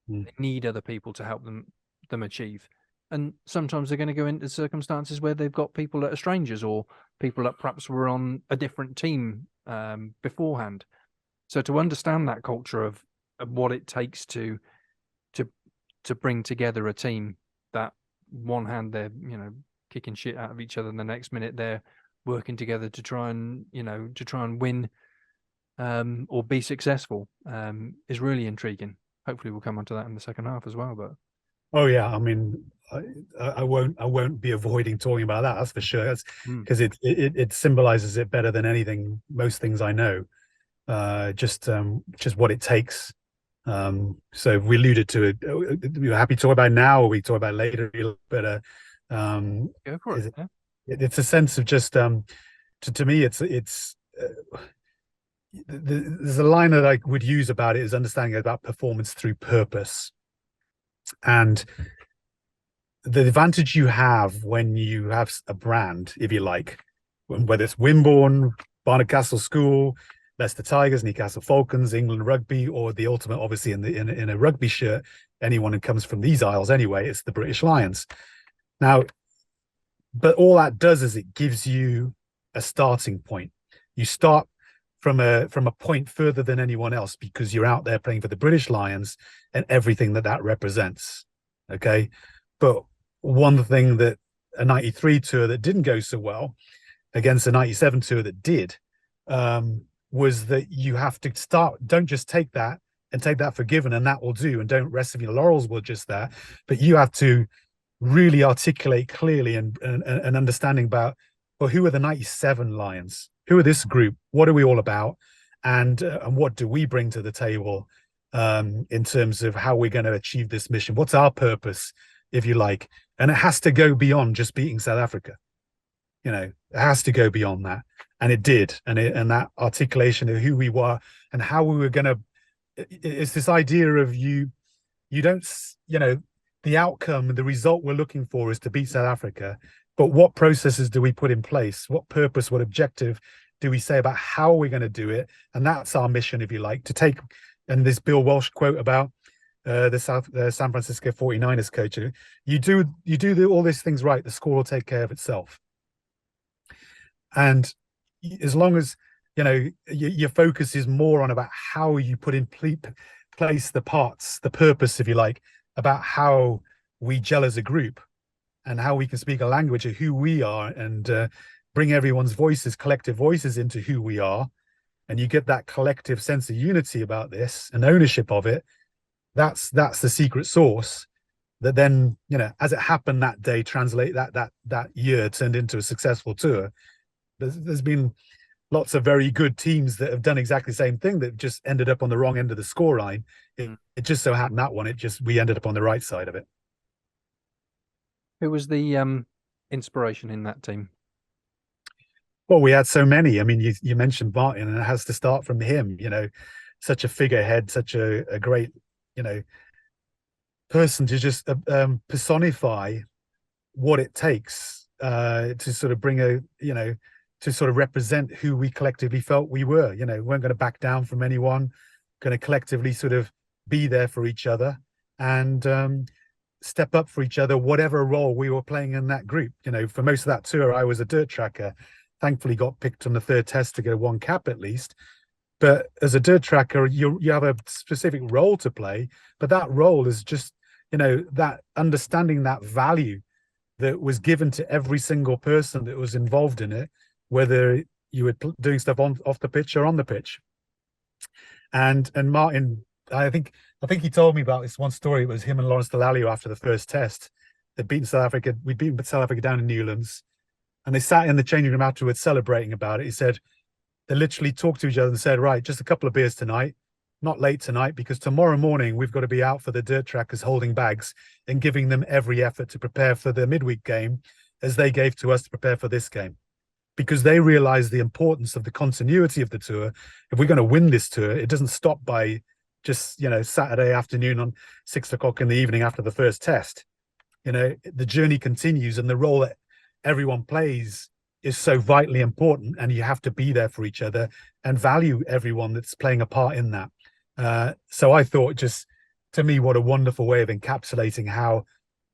They need other people to help them achieve. And sometimes they're going to go into circumstances where they've got people that are strangers, or people that perhaps were on a different team beforehand. So to understand that culture of what it takes to bring together a team, that one hand they're, you know, kicking shit out of each other, and the next minute they're working together to try and win or be successful, is really intriguing. Hopefully we'll come onto that in the second half as well. But oh yeah, I mean, I won't be avoiding talking about that. That's for sure. That's because it symbolizes it better than anything, most things I know. Just what it takes. So we alluded to it. You're happy to talk about now, or we talk about later? But go for it. It's a sense of just to me, it's there's a line that I would use about it, is understanding about performance through purpose. And the advantage you have when you have a brand, if you like, whether it's Wimborne, Barnard Castle School, Leicester Tigers, Newcastle Falcons, England Rugby, or the ultimate, obviously, in a rugby shirt, anyone who comes from these isles anyway, it's the British Lions. Now, but all that does is it gives you a starting point. You start from a point further than anyone else, because you're out there playing for the British Lions and everything that represents. Okay, but one thing that a '93 tour that didn't go so well against a '97 tour that did, was that you have to start. Don't just take that and take that for given, and that will do, and don't rest of your laurels with just that. But you have to really articulate clearly and understanding about, well, who are the '97 Lions? Who are this group? What are we all about? and what do we bring to the table in terms of how we're going to achieve this mission? What's our purpose, if you like? And it has to go beyond just beating South Africa. It has to go beyond that, and it did. And that articulation of who we were and how we were going to. It's this idea of you don't, the outcome, the result we're looking for is to beat South Africa. But what processes do we put in place? What purpose, what objective do we say about how we're going to do it? And that's our mission, if you like, to take. And this Bill Walsh quote about the San Francisco 49ers coach, you do all these things right, the score will take care of itself. And as long as your focus is more on about how you put in place the parts, the purpose, if you like, about how we gel as a group and how we can speak a language of who we are and bring everyone's voices, collective voices into who we are. And you get that collective sense of unity about this and ownership of it. That's the secret sauce that then, as it happened that day, translate that year turned into a successful tour. There's been lots of very good teams that have done exactly the same thing that just ended up on the wrong end of the scoreline. It just so happened that one, we ended up on the right side of it. Who was the inspiration in that team? Well, we had so many. I mean, you mentioned Martin, and it has to start from him. Such a figurehead, such a great, person to just personify what it takes to sort of bring to sort of represent who we collectively felt we were. We weren't going to back down from anyone, going to collectively sort of be there for each other and step up for each other, whatever role we were playing in that group. For most of that tour, I was a dirt tracker. Thankfully got picked on the third test to get one cap at least. But as a dirt tracker, you have a specific role to play, but that role is just, that understanding that value that was given to every single person that was involved in it, whether you were doing stuff off the pitch or on the pitch. And Martin, I think he told me about this one story. It was him and Lawrence Dallaglio after the first test. They'd beaten South Africa. We'd beaten South Africa down in Newlands. And they sat in the changing room afterwards celebrating about it. He said they literally talked to each other and said, right, just a couple of beers tonight, not late tonight, because tomorrow morning we've got to be out for the dirt trackers holding bags and giving them every effort to prepare for the midweek game as they gave to us to prepare for this game. Because they realized the importance of the continuity of the tour. If we're going to win this tour, it doesn't stop by just, Saturday afternoon on 6 o'clock in the evening after the first test. The journey continues, and the role that everyone plays is so vitally important, and you have to be there for each other and value everyone that's playing a part in that. So I thought, just to me, what a wonderful way of encapsulating how,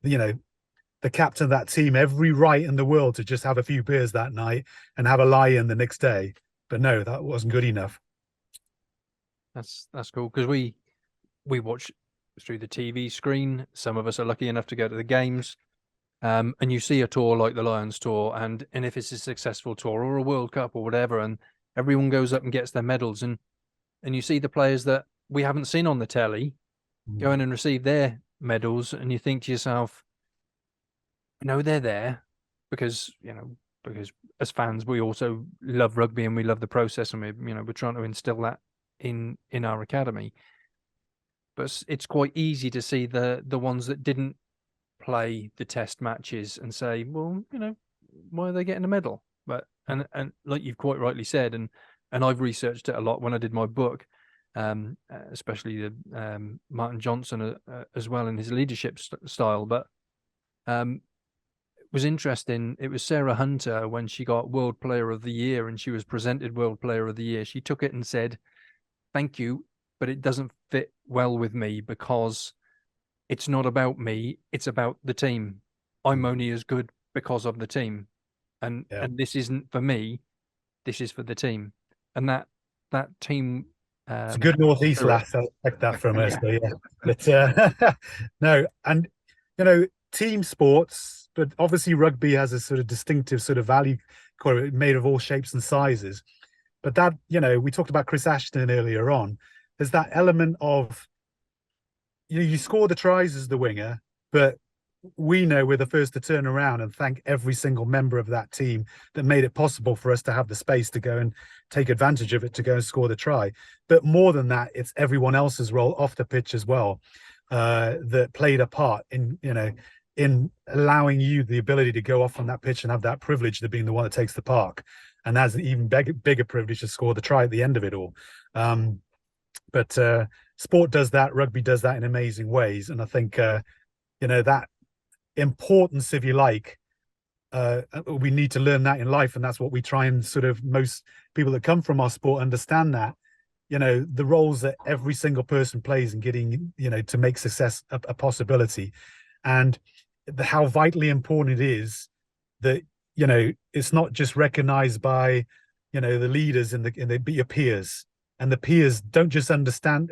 the captain of that team, every right in the world to just have a few beers that night and have a lie-in the next day. But no, that wasn't good enough. That's cool, because we watch through the TV screen. Some of us are lucky enough to go to the games. And you see a tour like the Lions Tour, and if it's a successful tour or a World Cup or whatever, and everyone goes up and gets their medals, and you see the players that we haven't seen on the telly go in and receive their medals, and you think to yourself, they're there because as fans we also love rugby and we love the process, and we're trying to instill that in our academy. But it's quite easy to see the ones that didn't play the test matches and say, well, why are they getting a medal? But and like you've quite rightly said, and I've researched it a lot when I did my book, especially the Martin Johnson as well in his leadership style. But it was interesting. It was Sarah Hunter when she got World Player of the Year and she was presented World Player of the Year. She took it and said, "Thank you, but it doesn't fit well with me because it's not about me, it's about the team. I'm only as good because of the team. And this isn't for me, this is for the team." And that team... it's a good Northeast lass. I expect that from us. Yeah. But no, and, team sports, but obviously rugby has a sort of distinctive sort of value made of all shapes and sizes. But that, we talked about Chris Ashton earlier on. There's that element of, you score the tries as the winger, but we know we're the first to turn around and thank every single member of that team that made it possible for us to have the space to go and take advantage of it, to go and score the try. But more than that, it's everyone else's role off the pitch as well, that played a part in, in allowing you the ability to go off on that pitch and have that privilege of being the one that takes the park, and has an even bigger privilege to score the try at the end of it all. But sport does that, rugby does that in amazing ways, and I think that importance, if you like, we need to learn that in life, and that's what we try and sort of, most people that come from our sport understand that, the roles that every single person plays in getting, to make success a possibility, and how vitally important it is that it's not just recognized by the leaders and but your peers, and the peers don't just understand,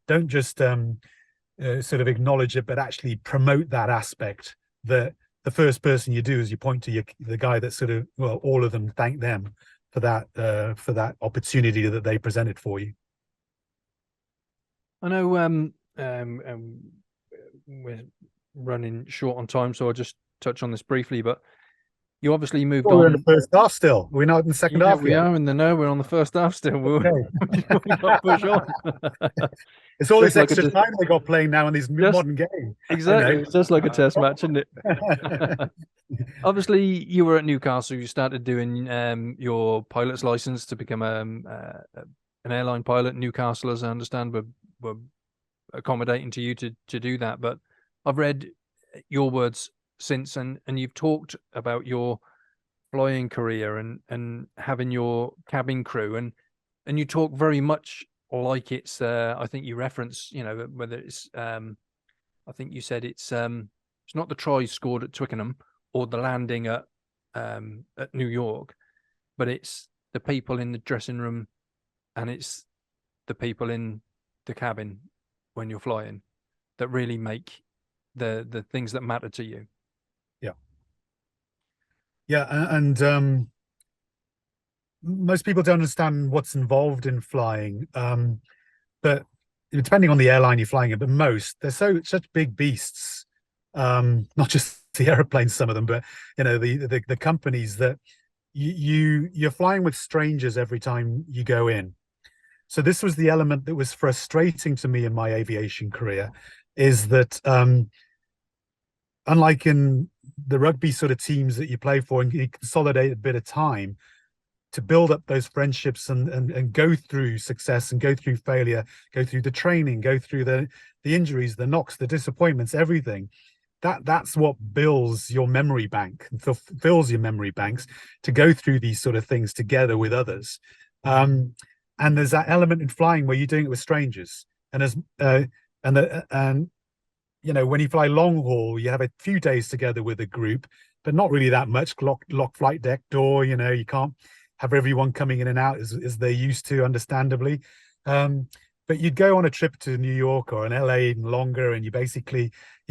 don't just sort of acknowledge it, but actually promote that aspect. That the first person you do is you point to the guy that sort of, well, all of them thank them for that opportunity that they presented for you. I know we're running short on time, so I'll just touch on this briefly, but you obviously moved on. We're in the first half still. We're not in the second half we yet. are in the we're on the first half still. Okay. We got push on. It's all Just this like extra time they got playing now in these modern games. Exactly. It's just like a test match, isn't it? Obviously, you were at Newcastle. You started doing your pilot's license to become an airline pilot. Newcastle, as I understand, were accommodating to you to do that. But I've read your words since, and you've talked about your flying career and having your cabin crew, and you talk very much like it's I think you reference, whether it's I think you said it's not the tries scored at Twickenham or the landing at New York, but it's the people in the dressing room, and it's the people in the cabin when you're flying that really make the things that matter to you. Yeah, and most people don't understand what's involved in flying, but depending on the airline you're flying in, but they're such big beasts, not just the airplanes, some of them, but the companies, that you're flying with strangers every time you go in. So this was the element that was frustrating to me in my aviation career, is that unlike in the rugby sort of teams that you play for, and you consolidate a bit of time to build up those friendships and go through success and go through failure, go through the training, go through the injuries, the knocks, the disappointments, everything. That's what builds your memory bank, fills your memory banks, to go through these sort of things together with others. And there's that element in flying where you're doing it with strangers, when you fly long haul, you have a few days together with a group, but not really that much. Lock flight deck door, you can't have everyone coming in and out as they're used to, understandably. But you'd go on a trip to New York or an LA even longer, and you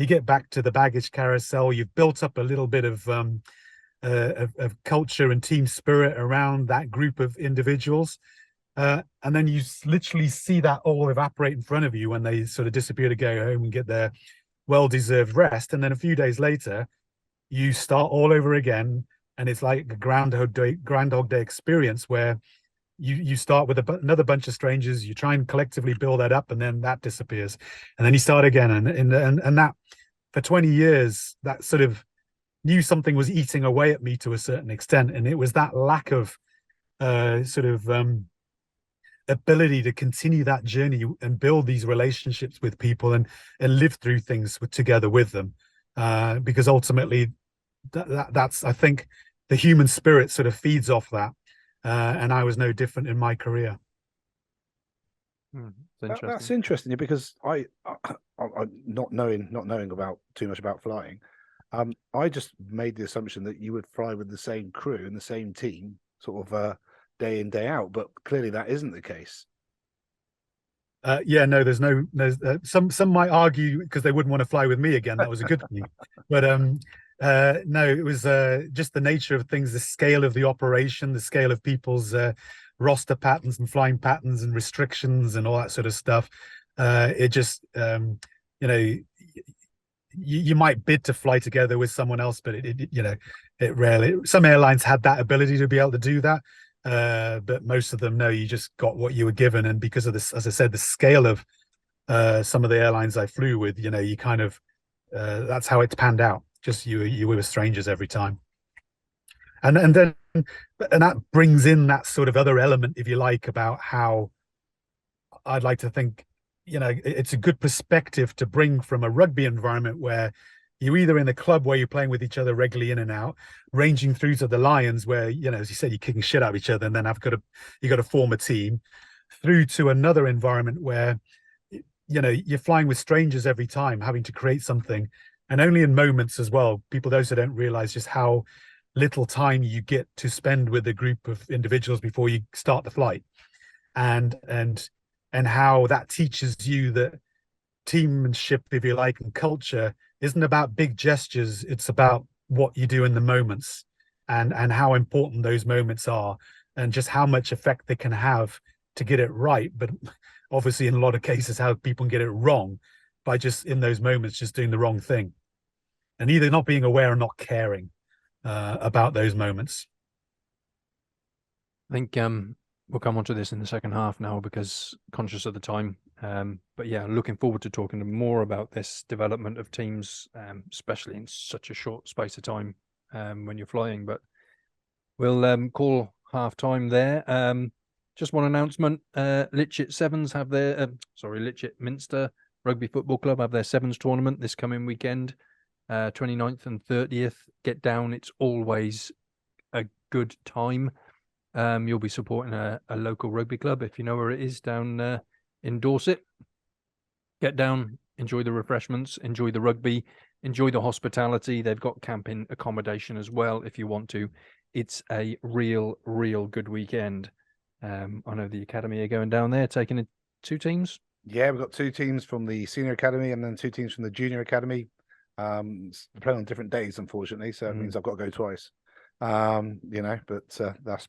get back to the baggage carousel. You've built up a little bit of culture and team spirit around that group of individuals. And then you literally see that all evaporate in front of you when they sort of disappear to go home and get their well-deserved rest. And then a few days later, you start all over again, and it's like a Groundhog Day experience, where you start with another bunch of strangers. You try and collectively build that up, and then that disappears, and then you start again. And that, for 20 years, that sort of knew something was eating away at me to a certain extent, and it was that lack of ability to continue that journey and build these relationships with people and live through things together with them, because ultimately that's, I think, the human spirit sort of feeds off that, and I was no different in my career. That's interesting, because I not knowing about too much about flying, I just made the assumption that you would fly with the same crew and the same team, sort of day in, day out, but clearly that isn't the case. No, there's some might argue because they wouldn't want to fly with me again. That was a good thing. But no, it was just the nature of things, the scale of the operation, the scale of people's roster patterns and flying patterns and restrictions and all that sort of stuff. It just you might bid to fly together with someone else, but it rarely. Some airlines had that ability to be able to do that, but most of them, no, you just got what you were given. And because of this, as I said, the scale of some of the airlines I flew with, you kind of that's how it's panned out. Just you were strangers every time, and that brings in that sort of other element, if you like, about how I'd like to think, it's a good perspective to bring from a rugby environment where you're either in a club where you're playing with each other regularly in and out, ranging through to the Lions where, as you said, you're kicking shit out of each other, and then you got to form a team, through to another environment where, you're flying with strangers every time, having to create something, and only in moments as well. Those who don't realize just how little time you get to spend with a group of individuals before you start the flight, and how that teaches you that teammanship, if you like, and culture isn't about big gestures. It's about what you do in the moments, and how important those moments are, and just how much effect they can have to get it right. But obviously, in a lot of cases, how people can get it wrong by just in those moments just doing the wrong thing, and either not being aware or not caring about those moments. I think we'll come on to this in the second half now, because conscious of the time. But yeah, looking forward to talking more about this development of teams, especially in such a short space of time when you're flying. But we'll call half time there. Just one announcement: Litchett Sevens have their Litchett Minster Rugby Football Club have their Sevens tournament this coming weekend, 29th and 30th. Get down; it's always a good time. You'll be supporting a local rugby club, if you know where it is, down in Dorset. Get down, enjoy the refreshments, enjoy the rugby, enjoy the hospitality. They've got camping accommodation as well if you want to. It's a real good weekend. I know the academy are going down there, taking 2 teams. Yeah, we've got 2 teams from the senior academy and then 2 teams from the junior academy. They're playing on different days, unfortunately, so it means I've got to go twice. But that's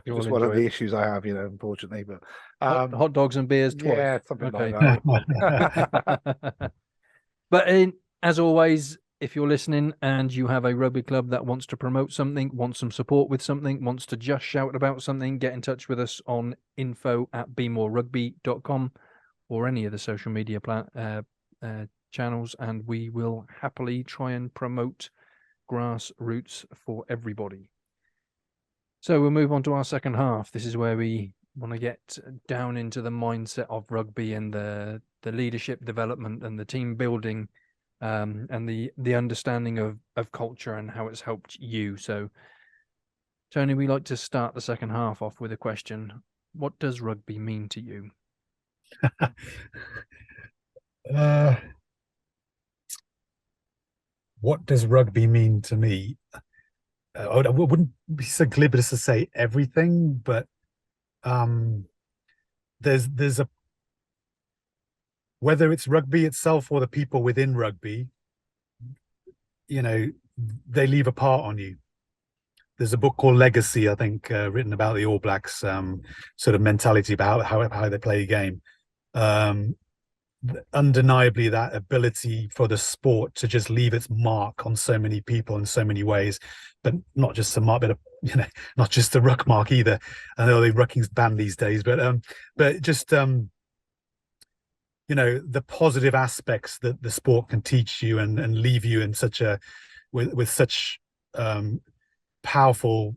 just one of the issues I have, unfortunately. But hot dogs and beers twice. Yeah, something like that. But as always, if you're listening and you have a rugby club that wants to promote something, wants some support with something, wants to just shout about something, get in touch with us on info@bemoreRugby.com or any of the social media channels, and we will happily try and promote grassroots for everybody. So we'll move on to our second half. This is where we want to get down into the mindset of rugby and the leadership development and the team building, and the understanding of culture and how it's helped you. So, Tony, we like to start the second half off with a question. What does rugby mean to you? What does rugby mean to me? I wouldn't be so glib as to say everything, but there's a, whether it's rugby itself or the people within rugby, they leave a part on you. There's a book called Legacy, I think, written about the All Blacks, sort of mentality about how they play a game. Undeniably, that ability for the sport to just leave its mark on so many people in so many ways, but not just the mark, but not just the ruck mark either. I know the rucking's banned these days, but just the positive aspects that the sport can teach you and leave you in such with such powerful,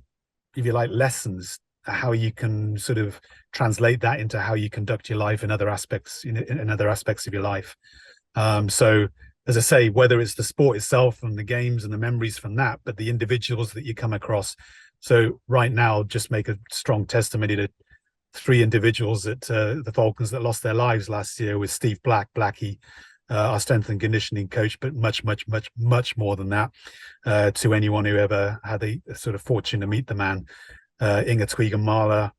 if you like, lessons, how you can sort of translate that into how you conduct your life in other aspects, in other aspects of your life. So, as I say, whether it's the sport itself and the games and the memories from that, but the individuals that you come across. So right now, just make a strong testimony to 3 individuals at the Falcons that lost their lives last year, with Steve Blackie, our strength and conditioning coach, but much more than that, to anyone who ever had the sort of fortune to meet the man. Inga Tweegan-Marler,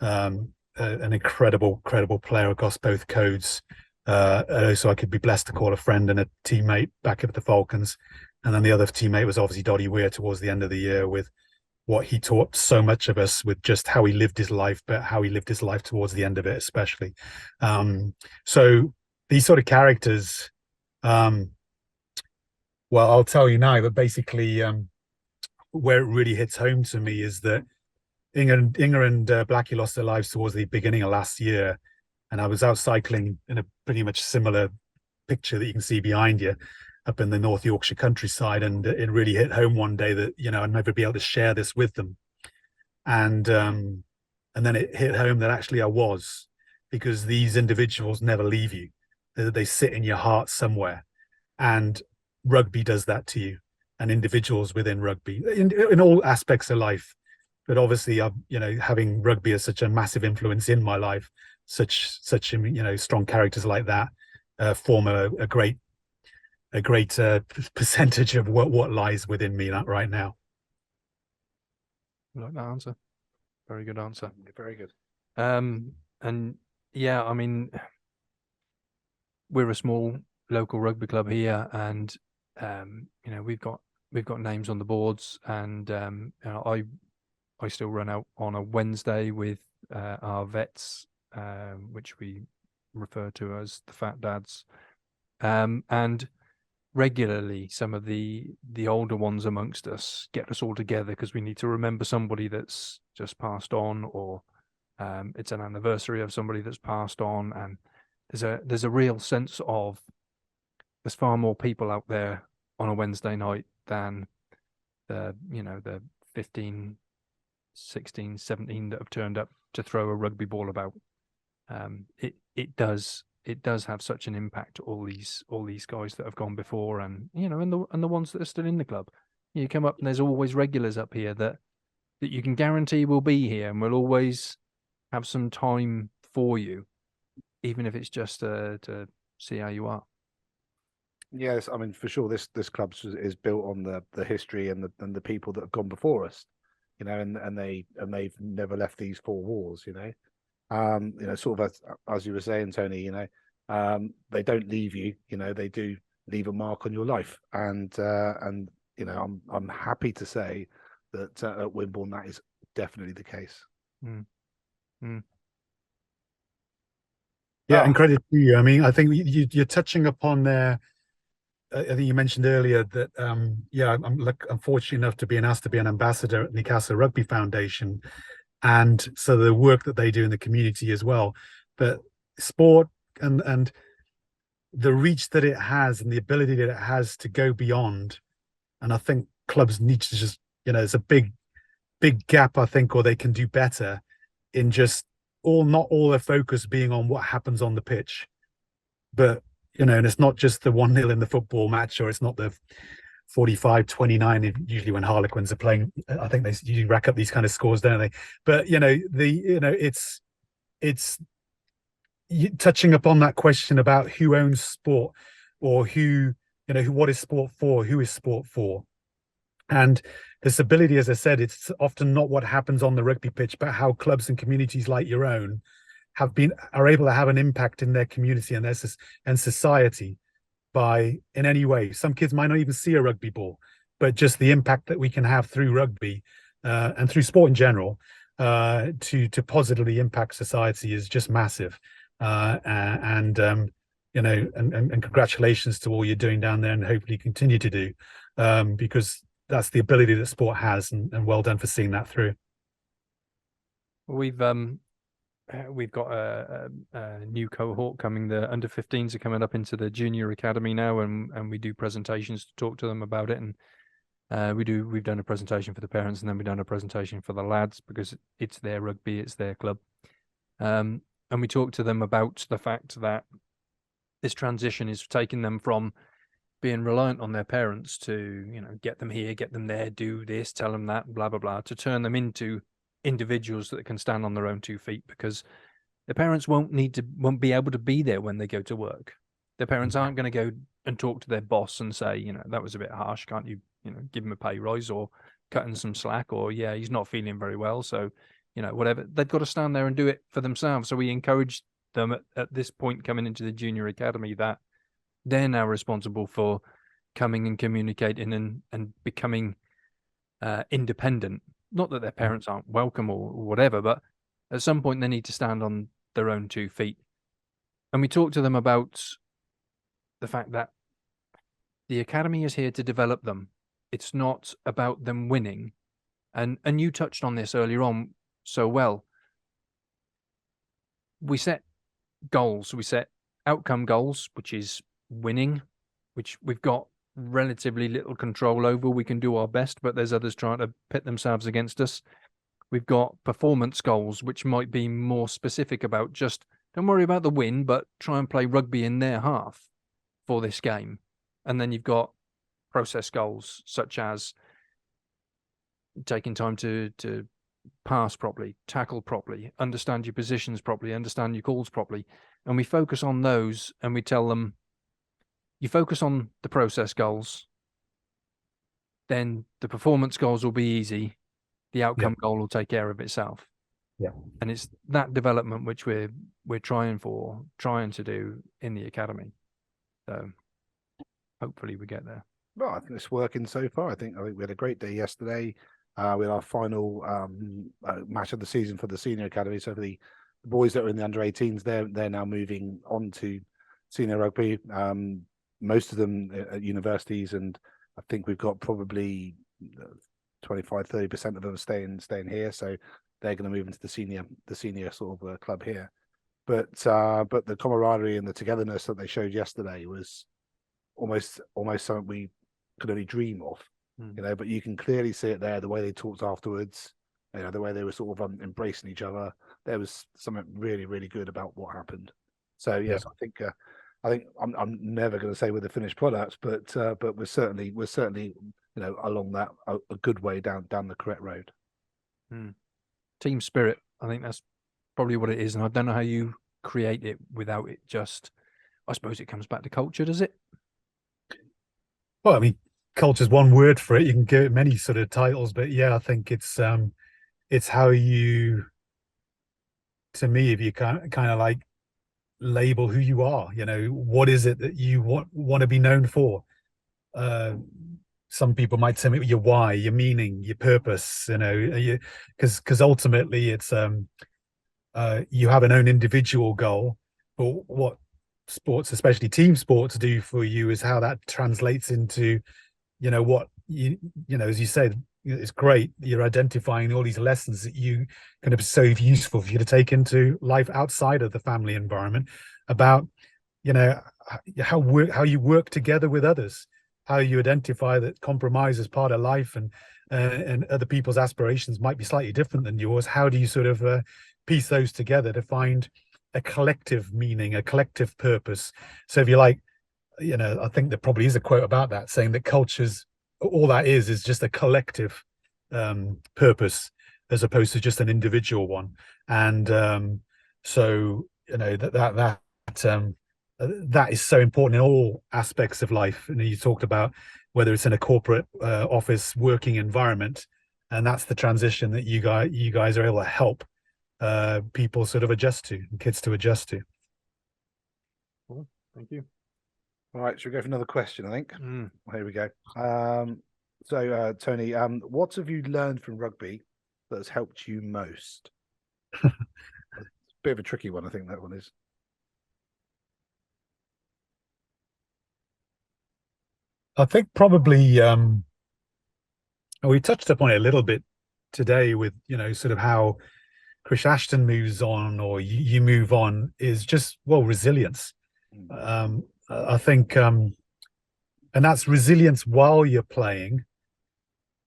an incredible player across both codes. So I could be blessed to call a friend and a teammate back at the Falcons. And then the other teammate was obviously Doddy Weir towards the end of the year, with what he taught so much of us, with just how he lived his life, but how he lived his life towards the end of it, especially. So these sort of characters, Well, I'll tell you now, but basically, where it really hits home to me is that Inga and Blackie lost their lives towards the beginning of last year, and I was out cycling in a pretty much similar picture that you can see behind you up in the North Yorkshire countryside, and it really hit home one day that I'd never be able to share this with them, and then it hit home that actually I was, because these individuals never leave you. They sit in your heart somewhere, and rugby does that to you, and individuals within rugby in all aspects of life. But obviously, having rugby as such a massive influence in my life, such strong characters like that form a great percentage of what lies within me right now. I like that answer. Very good answer. Very good. And yeah, I mean, we're a small local rugby club here, and we've got names on the boards, and I still run out on a Wednesday with our vets, which we refer to as the Fat Dads, and regularly some of the older ones amongst us get us all together because we need to remember somebody that's just passed on, or it's an anniversary of somebody that's passed on, and there's a real sense of there's far more people out there on a Wednesday night than the 15, 16, 17 that have turned up to throw a rugby ball about. It does have such an impact, all these guys that have gone before, and and the ones that are still in the club. You come up and there's always regulars up here that you can guarantee will be here and will always have some time for you, even if it's just to see how you are. Yes, I mean, for sure, this club is built on the history and the people that have gone before us, and they've never left these four walls, sort of as you were saying, Tony, they don't leave you, they do leave a mark on your life, and I'm happy to say that at Wimborne that is definitely the case. Mm. Mm. Yeah, and credit to you. I mean, I think you're touching upon there. I think you mentioned earlier that I'm fortunate enough to be asked to be an ambassador at Newcastle Rugby Foundation, and so the work that they do in the community as well. But sport and the reach that it has and the ability that it has to go beyond, and I think clubs need to just there's a big gap, I think, or they can do better in just not all their focus being on what happens on the pitch, but and it's not just the 1-0 in the football match, or it's not the 45-29 usually when Harlequins are playing. I think they usually rack up these kind of scores, don't they? But it's touching upon that question about who owns sport, or what is sport for, who is sport for. And this ability, as I said, it's often not what happens on the rugby pitch, but how clubs and communities like your own are able to have an impact in their community and society by in any way. Some kids might not even see a rugby ball, but just the impact that we can have through rugby and through sport in general to positively impact society is just massive. And congratulations to all you're doing down there, and hopefully continue to do, because that's the ability that sport has, and well done for seeing that through. We've got a new cohort coming. The under-15s are coming up into the junior academy now, and we do presentations to talk to them about it. And we've done a presentation for the parents, and then we've done a presentation for the lads, because it's their rugby, it's their club. And we talk to them about the fact that this transition is taking them from being reliant on their parents to, get them here, get them there, do this, tell them that, blah, blah, blah, to turn them into individuals that can stand on their own 2 feet, because their parents won't be able to be there when they go to work. Their parents aren't going to go and talk to their boss and say, that was a bit harsh. Can't you, give him a pay rise, or cut him some slack, or he's not feeling very well. So, whatever. They've got to stand there and do it for themselves. So we encourage them at this point coming into the junior academy that they're now responsible for coming and communicating and becoming independent. Not that their parents aren't welcome or whatever, but at some point they need to stand on their own 2 feet. And we talk to them about the fact that, The academy is here to develop them. It's not about them winning. And you touched on this earlier on so well. We set goals. We set outcome goals, which is winning, which we've got relatively little control over. We can do our best, but there's others trying to pit themselves against us. We've got performance goals, which might be more specific about just don't worry about the win, but try and play rugby in their half for this game. And then you've got process goals, such as taking time to pass properly, tackle properly, understand your positions properly, understand your calls properly. And we focus on those and we tell them, you focus on the process goals, then the performance goals will be easy. The outcome goal will take care of itself. Yeah. And it's that development which we're trying to do in the academy. So hopefully we get there. Well, I think it's working so far. I think we had a great day yesterday. We had our final match of the season for the senior academy. So for the boys that are in the under 18s, they're now moving on to senior rugby. Most of them at universities, and I think we've got probably 25-30% of them staying here. So they're going to move into the senior sort of club here. But the camaraderie and the togetherness that they showed yesterday was almost something we could only dream of. You know, but you can clearly see it there, the way they talked afterwards, you know, the way they were sort of embracing each other. There was something really, really good about what happened. So yes, yeah. I think I'm never going to say we're the finished product, but we're certainly you know, along that a good way down the correct road. Team spirit, I think that's probably what it is, and I don't know how you create it without it. Just, I suppose it comes back to culture, does it? Well, I mean, culture is one word for it. You can give it many sort of titles, but yeah, I think it's how you, to me, if you kind of like label who you are, you know, what is it that you want to be known for? Some people might say your why, your meaning, your purpose, you know, because ultimately it's you have an own individual goal, but what sports, especially team sports, do for you is how that translates into, you know, what you know, as you said, it's great you're identifying all these lessons that you can be so useful for you to take into life outside of the family environment, about, you know, how you work together with others, how you identify that compromise is part of life, and other people's aspirations might be slightly different than yours. How do you sort of piece those together to find a collective meaning, a collective purpose? So if you like, you know, I think there probably is a quote about that saying that cultures, all that is just a collective purpose as opposed to just an individual one. And so, you know, that is so important in all aspects of life. And you talked about whether it's in a corporate office working environment, and that's the transition that you guys are able to help people sort of adjust to, and kids to adjust to. Cool. Thank you. All right, should we go for another question? I think. Here we go. So, Tony, what have you learned from rugby that has helped you most? It's a bit of a tricky one, I think that one is. I think probably we touched upon it a little bit today with, you know, sort of how Chris Ashton moves on, or you move on, is just, well, resilience. I think, and that's resilience while you're playing,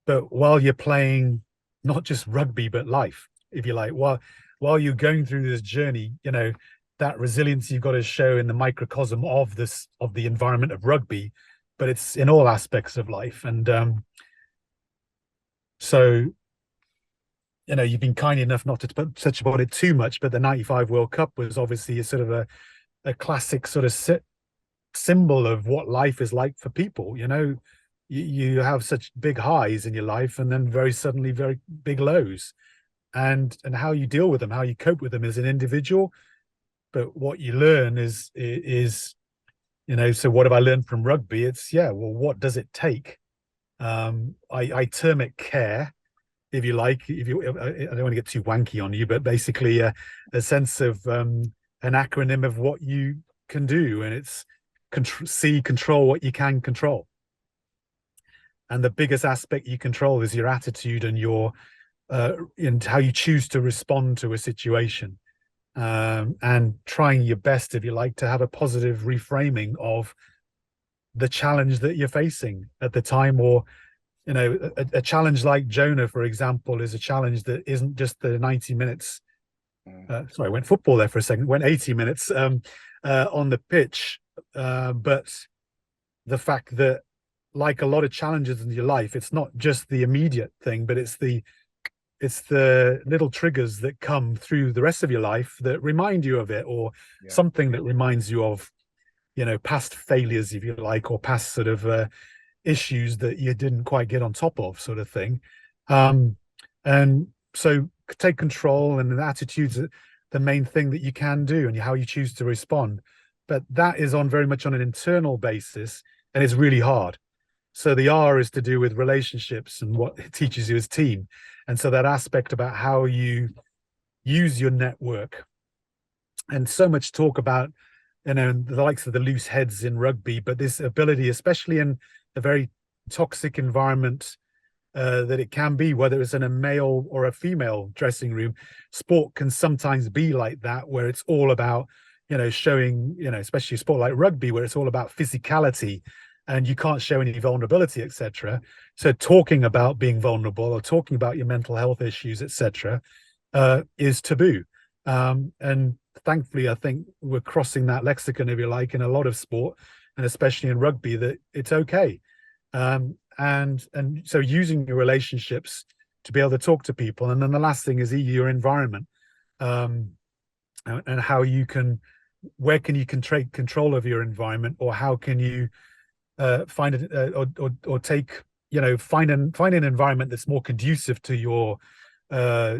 but while you're playing, not just rugby, but life, if you like. While you're going through this journey, you know, that resilience you've got to show in the microcosm of the environment of rugby, but it's in all aspects of life. And so, you know, you've been kind enough not to touch about it too much, but the '95 World Cup was obviously a sort of a classic sort of symbol of what life is like for people. You know, you have such big highs in your life, and then very suddenly very big lows, and how you deal with them, how you cope with them as an individual. But what you learn is you know, so what have I learned from rugby? It's, yeah, well, what does it take? I term it care, if you like. If you, I don't want to get too wanky on you, but basically a sense of an acronym of what you can do, and it's control what you can control. and the biggest aspect you control is your attitude and your and how you choose to respond to a situation, and trying your best, if you like, to have a positive reframing of the challenge that you're facing at the time. Or a challenge like Jonah, for example, is a challenge that isn't just the 90 minutes. Sorry, I went football there for a second. Went 80 minutes on the pitch, but the fact that, like a lot of challenges in your life, it's not just the immediate thing, but it's the little triggers that come through the rest of your life that remind you of it, or something that reminds you of, past failures, if you like, or past sort of issues that you didn't quite get on top of, sort of thing. And so take control, and the attitude's the main thing that you can do, and how you choose to respond. But that is very much on an internal basis, and it's really hard. So the R is to do with relationships and what it teaches you as team. And so that aspect about how you use your network, and so much talk about, the likes of the loose heads in rugby, but this ability, especially in a very toxic environment that it can be, whether it's in a male or a female dressing room, sport can sometimes be like that, where it's all about, showing, especially a sport like rugby, where it's all about physicality, and you can't show any vulnerability, etc. So talking about being vulnerable, or talking about your mental health issues, etc., is taboo. And thankfully, I think we're crossing that lexicon, if you like, in a lot of sport, and especially in rugby, that it's okay. And so using your relationships to be able to talk to people. And then the last thing is your environment, and how where can you take control of your environment, or how can you find it, or take, find an environment that's more conducive to your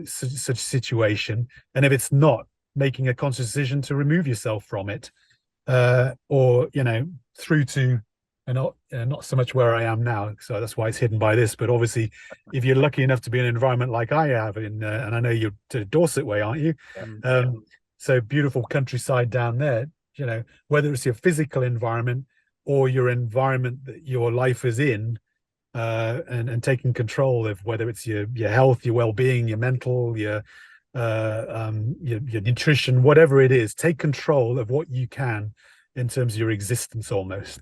such situation. And if it's not, making a conscious decision to remove yourself from it, or through to, and not so much where I am now, so that's why it's hidden by this. But obviously, if you're lucky enough to be in an environment like I have and I know you're to Dorset way, aren't you? So beautiful countryside down there. Whether it's your physical environment or your environment that your life is in, and taking control of whether it's your health, your well-being, your mental, your nutrition, whatever it is, take control of what you can in terms of your existence almost.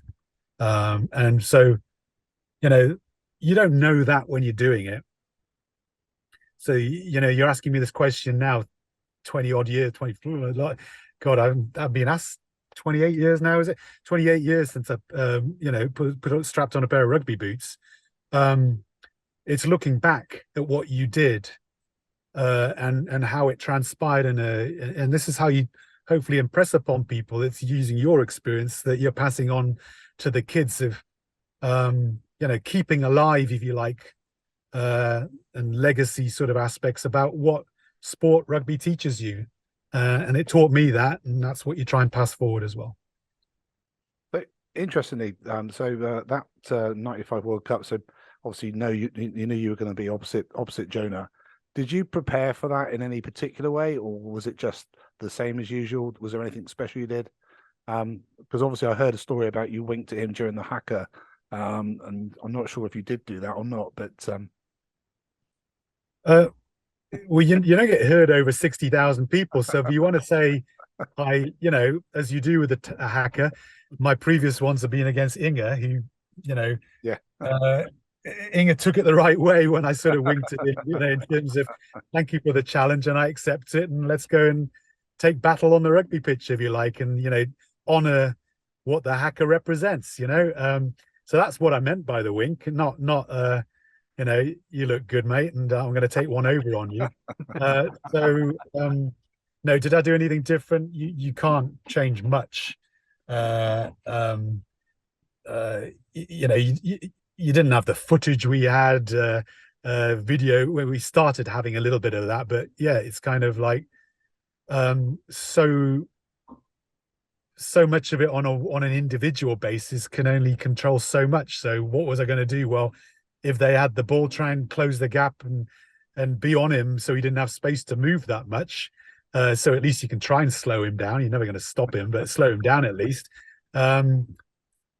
And so, you don't know that when you're doing it. So, you're asking me this question now, 20 odd years, 20, God, I've been asked 28 years now, is it 28 years since I strapped on a pair of rugby boots. It's looking back at what you did, and how it transpired, and this is how you hopefully impress upon people. It's using your experience that you're passing on to the kids of keeping alive, if you like, and legacy sort of aspects about what sport rugby teaches you. And it taught me that, and that's what you try and pass forward as well. But interestingly, so that 95 World Cup, so obviously you knew you were going to be opposite Jonah. Did you prepare for that in any particular way, or was it just the same as usual? Was there anything special you did? Because obviously I heard a story about you winked at him during the haka, and I'm not sure if you did do that or not, but well, you don't get heard over 60,000 people. So if you want to say, as you do with a hacker, my previous ones have been against Inge, who, Inge took it the right way when I sort of winked at him, in terms of thank you for the challenge and I accept it, and let's go and take battle on the rugby pitch, if you like, and, honor what the hacker represents, So that's what I meant by the wink, not you look good, mate, and I'm going to take one over on you. No, did I do anything different? You can't change much. You didn't have the footage we had, video where we started having a little bit of that, but yeah, it's kind of like so much of it on an individual basis can only control so much. So what was I going to do? Well, if they had the ball, try and close the gap and be on him so he didn't have space to move that much. So at least you can try and slow him down. You're never going to stop him, but slow him down at least.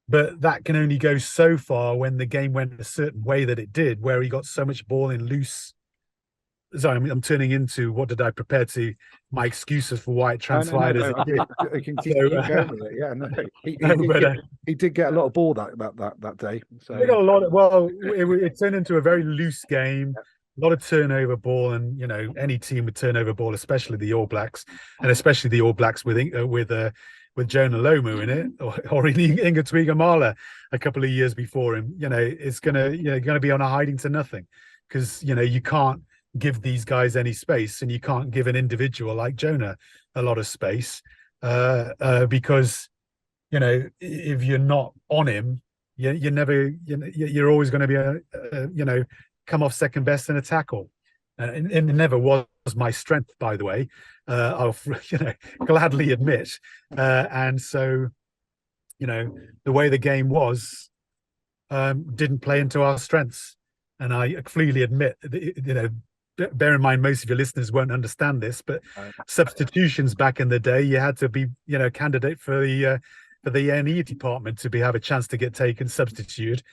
but that can only go so far when the game went a certain way that it did, where he got so much ball in loose. Sorry, I'm turning into what did I prepare to my excuses for why it transpired as it did. I can keep, So, going with it. Yeah, no, he did get a lot of ball that day. So they got a lot of, well, it turned into a very loose game, a lot of turnover ball, and you know, any team with turnover ball, especially the All Blacks, and especially the All Blacks with Jonah Lomu in it, or Inga Twigamala a couple of years before him, you know, it's gonna be on a hiding to nothing, because you know you can't give these guys any space, and you can't give an individual like Jonah a lot of space, because you know if you're not on him, you're never, you're always going to be you know, come off second best in a tackle, and it never was my strength, by the way. I'll you know gladly admit, and so you know the way the game was didn't play into our strengths, and I freely admit that, you know, bear in mind most of your listeners won't understand this, but substitutions back in the day, you had to be, you know, candidate for the NE department to have a chance to get taken substituted.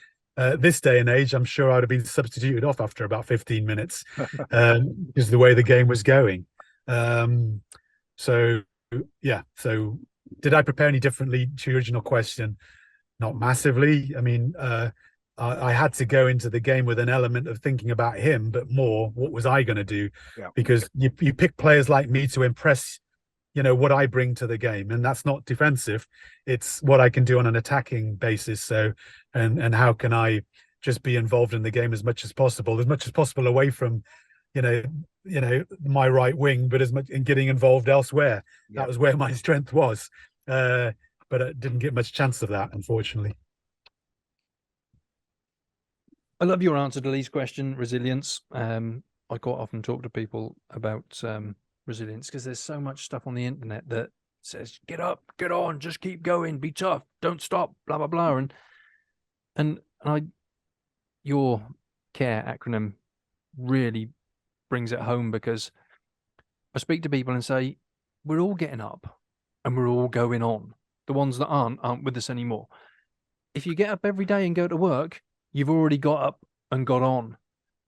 This day and age, I'm sure I'd have been substituted off after about 15 minutes, because the way the game was going. So yeah, so did I prepare any differently to your original question? Not massively. I mean, I had to go into the game with an element of thinking about him, but more what was I going to do? Yeah. Because you pick players like me to impress, you know, what I bring to the game, and that's not defensive. It's what I can do on an attacking basis. So, and how can I just be involved in the game as much as possible away from, you know, my right wing, but as much in getting involved elsewhere. Yeah. That was where my strength was. But I didn't get much chance of that, unfortunately. I love your answer to Lee's question, resilience. I quite often talk to people about resilience because there's so much stuff on the internet that says, get up, get on, just keep going, be tough, don't stop, blah, blah, blah. And your CARE acronym really brings it home, because I speak to people and say, we're all getting up and we're all going on. The ones that aren't with us anymore. If you get up every day and go to work, you've already got up and got on.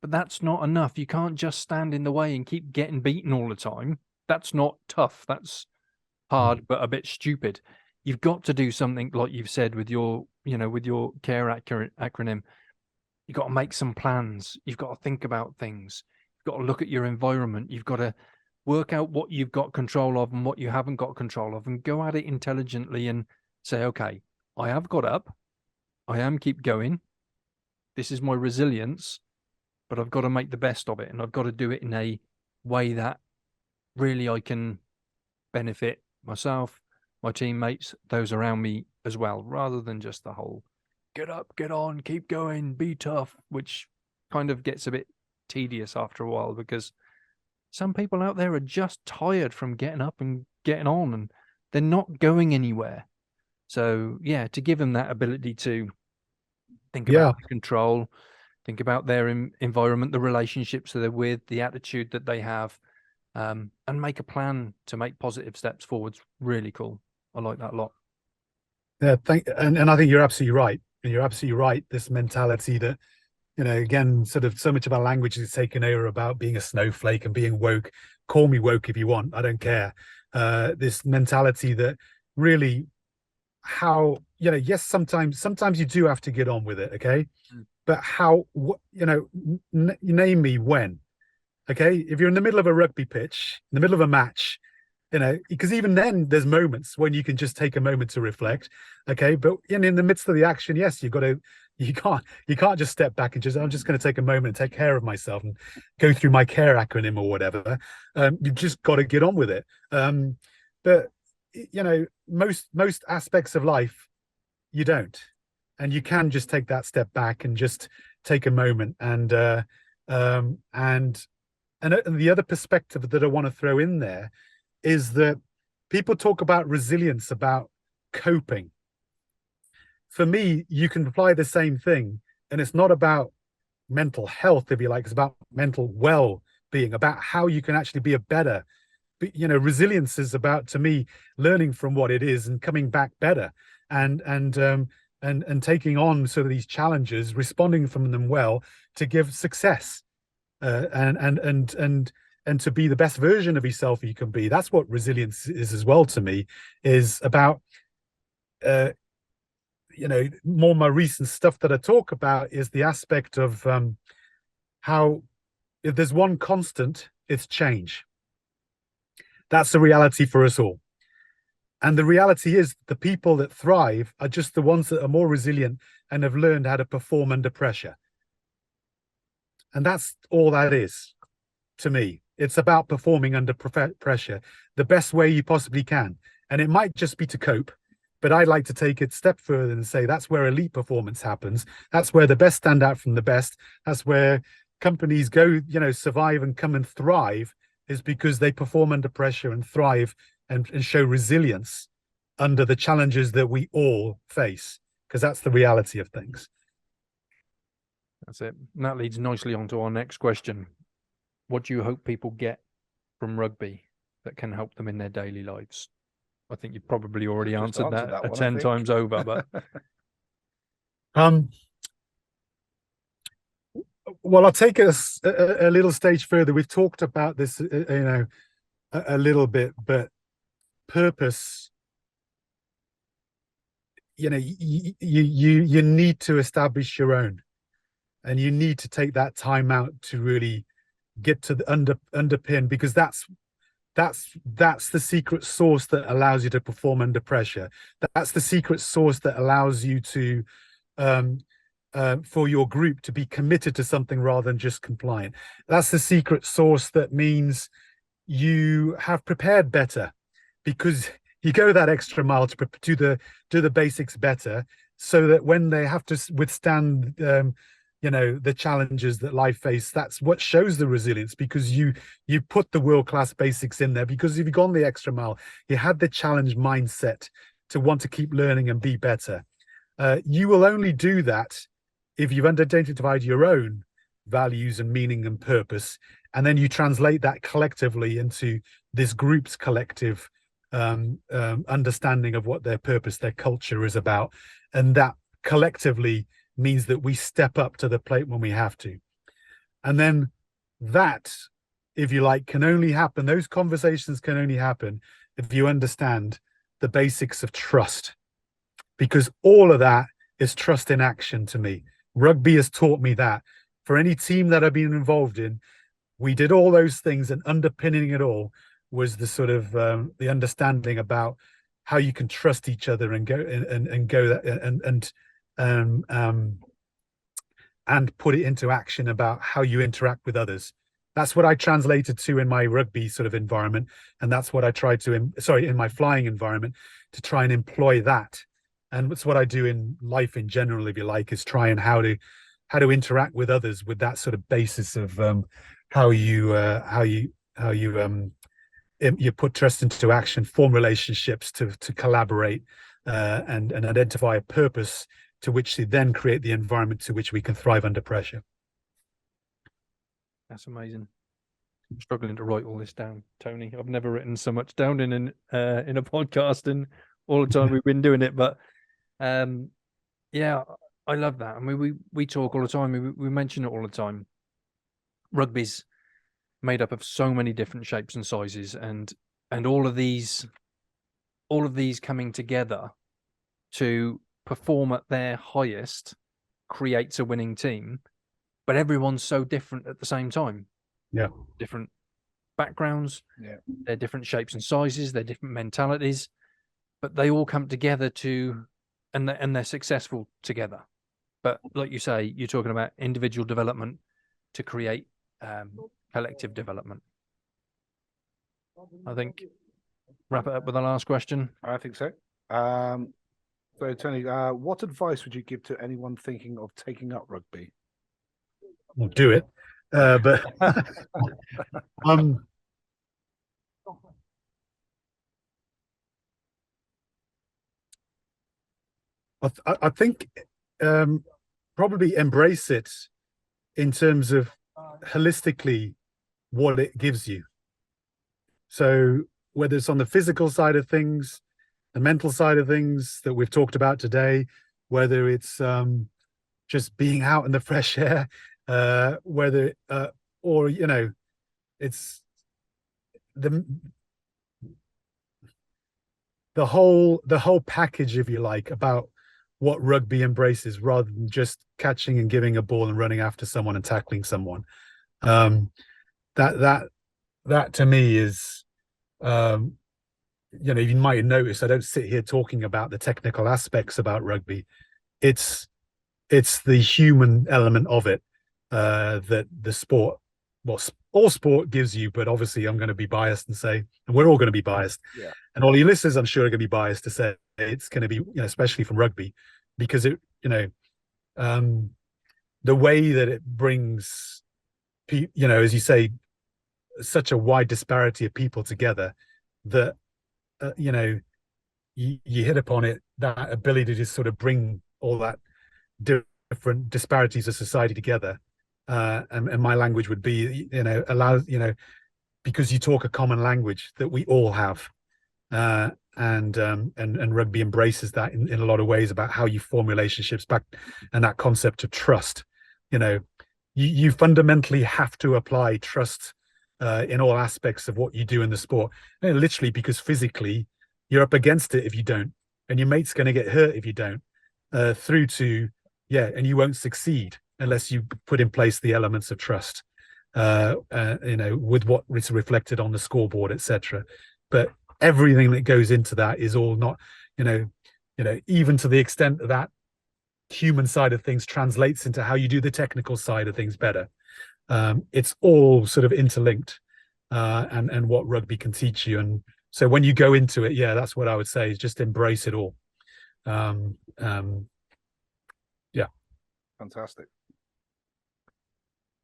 But that's not enough. You can't just stand in the way and keep getting beaten all the time. That's not tough. That's hard, but a bit stupid. You've got to do something like you've said with your, you know, with your CARE acronym. You've got to make some plans. You've got to think about things. You've got to look at your environment. You've got to work out what you've got control of and what you haven't got control of, and go at it intelligently and say, okay, I have got up. I am keep going. This is my resilience, but I've got to make the best of it, and I've got to do it in a way that really I can benefit myself, my teammates, those around me as well, rather than just the whole get up, get on, keep going, be tough, which kind of gets a bit tedious after a while, because some people out there are just tired from getting up and getting on, and they're not going anywhere. So yeah, to give them that ability to think about control, think about their environment, the relationships that they're with, the attitude that they have, and make a plan to make positive steps forwards. Really cool. I like that a lot. Yeah, and I think you're absolutely right. And you're absolutely right. This mentality that, you know, again, sort of so much of our language is taken over about being a snowflake and being woke. Call me woke if you want. I don't care. This mentality that really, how, you know, yes, sometimes you do have to get on with it, okay? But how, you know, name me when, okay? If you're in the middle of a rugby pitch, in the middle of a match, you know, because even then there's moments when you can just take a moment to reflect, okay? But in the midst of the action, yes, you can't just step back and just, I'm just going to take a moment and take care of myself and go through my CARE acronym or whatever. You've just got to get on with it. But you know, most aspects of life, you don't, and you can just take that step back and just take a moment. And the other perspective that I want to throw in there is that people talk about resilience, about coping. For me, you can apply the same thing, and it's not about mental health, if you like. It's about mental well-being, about how you can actually be a better. You know, resilience is about, to me, learning from what it is and coming back better, and and taking on sort of these challenges, responding from them well to give success, and to be the best version of yourself you can be. That's what resilience is as well to me, is about more my recent stuff that I talk about is the aspect of how if there's one constant, it's change. That's the reality for us all. And the reality is the people that thrive are just the ones that are more resilient and have learned how to perform under pressure. And that's all that is to me. It's about performing under pressure the best way you possibly can. And it might just be to cope, but I'd like to take it a step further and say that's where elite performance happens. That's where the best stand out from the best. That's where companies go, survive and come and thrive, is because they perform under pressure and thrive and show resilience under the challenges that we all face, because that's the reality of things. That's it. And that leads nicely on to our next question. What do you hope people get from rugby that can help them in their daily lives? I think you've probably already answered that one, 10 times over, but well, I'll take us a little stage further. We've talked about this, a little bit, but purpose, you need to establish your own, and you need to take that time out to really get to the underpin, because that's the secret sauce that allows you to perform under pressure. That's the secret sauce that allows you to for your group to be committed to something rather than just compliant. That's the secret sauce that means you have prepared better, because you go that extra mile to do the basics better, so that when they have to withstand the challenges that life face, that's what shows the resilience, because you put the world-class basics in there, because if you've gone the extra mile, you had the challenge mindset to want to keep learning and be better. You will only do that if you've identified your own values and meaning and purpose, and then you translate that collectively into this group's collective understanding of what their purpose, their culture is about. And that collectively means that we step up to the plate when we have to. And then that, if you like, can only happen, those conversations can only happen if you understand the basics of trust, because all of that is trust in action to me. Rugby has taught me that. For any team that I've been involved in, we did all those things, and underpinning it all was the sort of the understanding about how you can trust each other and go and put it into action about how you interact with others. That's what I translated to in my rugby sort of environment, and that's what I tried to in my flying environment, to try and employ that. And it's what I do in life in general, if you like, is try and how to interact with others with that sort of basis of how you put trust into action, form relationships to collaborate, and identify a purpose to which you then create the environment to which we can thrive under pressure. That's amazing. I'm struggling to write all this down, Tony. I've never written so much down in a podcast and all the time we've been doing it. But yeah, I love that. I mean, we talk all the time. We mention it all the time. Rugby's made up of so many different shapes and sizes, and all of these coming together to perform at their highest creates a winning team. But everyone's so different at the same time. Yeah, different backgrounds. Yeah, they're different shapes and sizes. They're different mentalities, but they all come together and they're successful together. But like you say, you're talking about individual development to create collective development. I think wrap it up with the last question. I think so. So Tony, what advice would you give to anyone thinking of taking up rugby? We'll do it, but I think probably embrace it in terms of holistically what it gives you. So whether it's on the physical side of things, the mental side of things that we've talked about today, whether it's just being out in the fresh air, whether or it's the whole package, if you like, about what rugby embraces, rather than just catching and giving a ball and running after someone and tackling someone. That to me is, you might notice I don't sit here talking about the technical aspects about rugby. It's the human element of it, that the sport, well, all sport gives you, but obviously I'm going to be biased and say, and we're all going to be biased, and all your listeners, I'm sure, are going to be biased to say it's going to be, especially from rugby, because it, the way that it brings, as you say, such a wide disparity of people together, that you hit upon it, that ability to just sort of bring all that different disparities of society together, and my language would be, allows, because you talk a common language that we all have, and rugby embraces that in a lot of ways, about how you form relationships back, and that concept of trust. You fundamentally have to apply trust in all aspects of what you do in the sport, literally, because physically you're up against it if you don't, and your mate's going to get hurt if you don't, through to and you won't succeed unless you put in place the elements of trust, with what is reflected on the scoreboard, etc. But everything that goes into that is all not, even to the extent that human side of things translates into how you do the technical side of things better. It's all sort of interlinked, and what rugby can teach you. And so when you go into it, that's what I would say, is just embrace it all. Fantastic.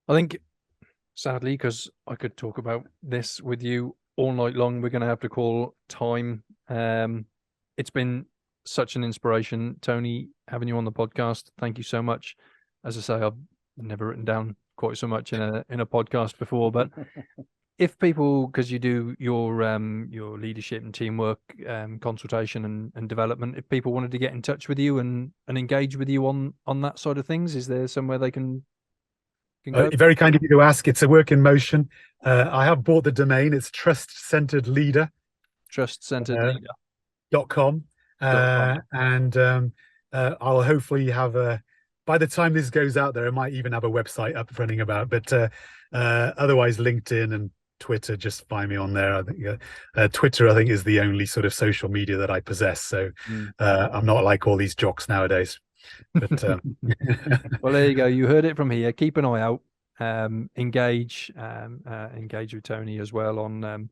I think, sadly, because I could talk about this with you all night long, we're going to have to call time. It's been such an inspiration, Tony, having you on the podcast. Thank you so much. As I say, I've never written down quite so much in a podcast before, but if people, because you do your leadership and teamwork, consultation and development, if people wanted to get in touch with you and engage with you on that side of things, is there somewhere they can go? Very kind of you to ask. It's a work in motion. I have bought the domain. It's trustcenteredleader.com, and I'll hopefully have by the time this goes out there, I might even have a website up running about, but otherwise LinkedIn and Twitter, just find me on there. I think Twitter, I think, is the only sort of social media that I possess, so I'm not like all these jocks nowadays, but well, there you go, you heard it from here. Keep an eye out, engage with Tony as well on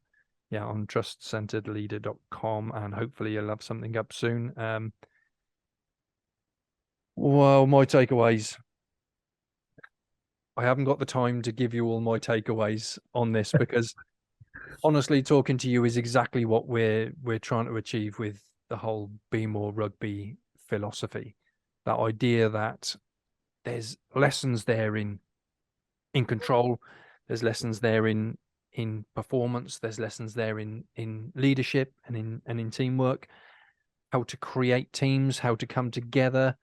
trustcenteredleader.com, and hopefully you'll have something up soon. Well, my takeaways, I haven't got the time to give you all my takeaways on this, because honestly, talking to you is exactly what we're trying to achieve with the whole Be More Rugby philosophy. That idea that there's lessons there in control, there's lessons there in performance, there's lessons there in leadership and in teamwork, how to create teams, how to come together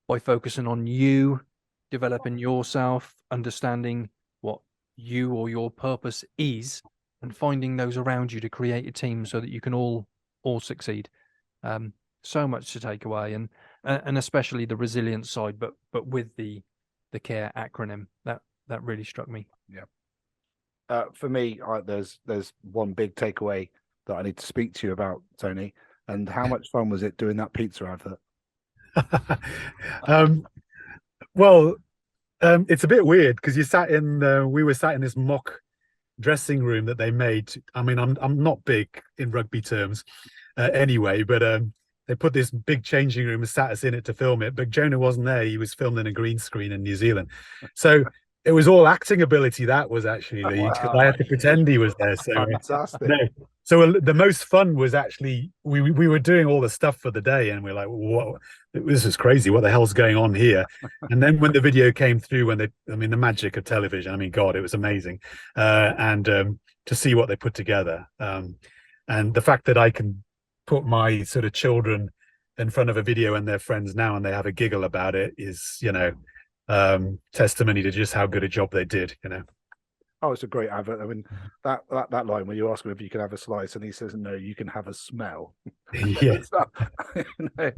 by focusing on you, developing yourself, understanding what you or your purpose is, and finding those around you to create a team so that you can all succeed. So much to take away, and especially the resilience side, but with the CARE acronym, that really struck me. For me, there's one big takeaway that I need to speak to you about, Tony. And how much fun was it doing that pizza advert? It's a bit weird, because we were sat in this mock dressing room that they made. I mean, I'm not big in rugby terms anyway, but they put this big changing room and sat us in it to film it. But Jonah wasn't there. He was filmed in a green screen in New Zealand. So it was all acting ability. That was actually because I had to pretend he was there. So fantastic. No. So the most fun was actually we were doing all the stuff for the day, and we're like, "What? This is crazy! What the hell's going on here?" And then when the video came through, the magic of television. I mean, God, it was amazing, and to see what they put together, and the fact that I can put my sort of children in front of a video and they're friends now and they have a giggle about it is, you know, testimony to just how good a job they did, you know. Oh, it's a great advert. I mean, that line where you ask him if you can have a slice and he says, no, you can have a smell. Yeah. You know,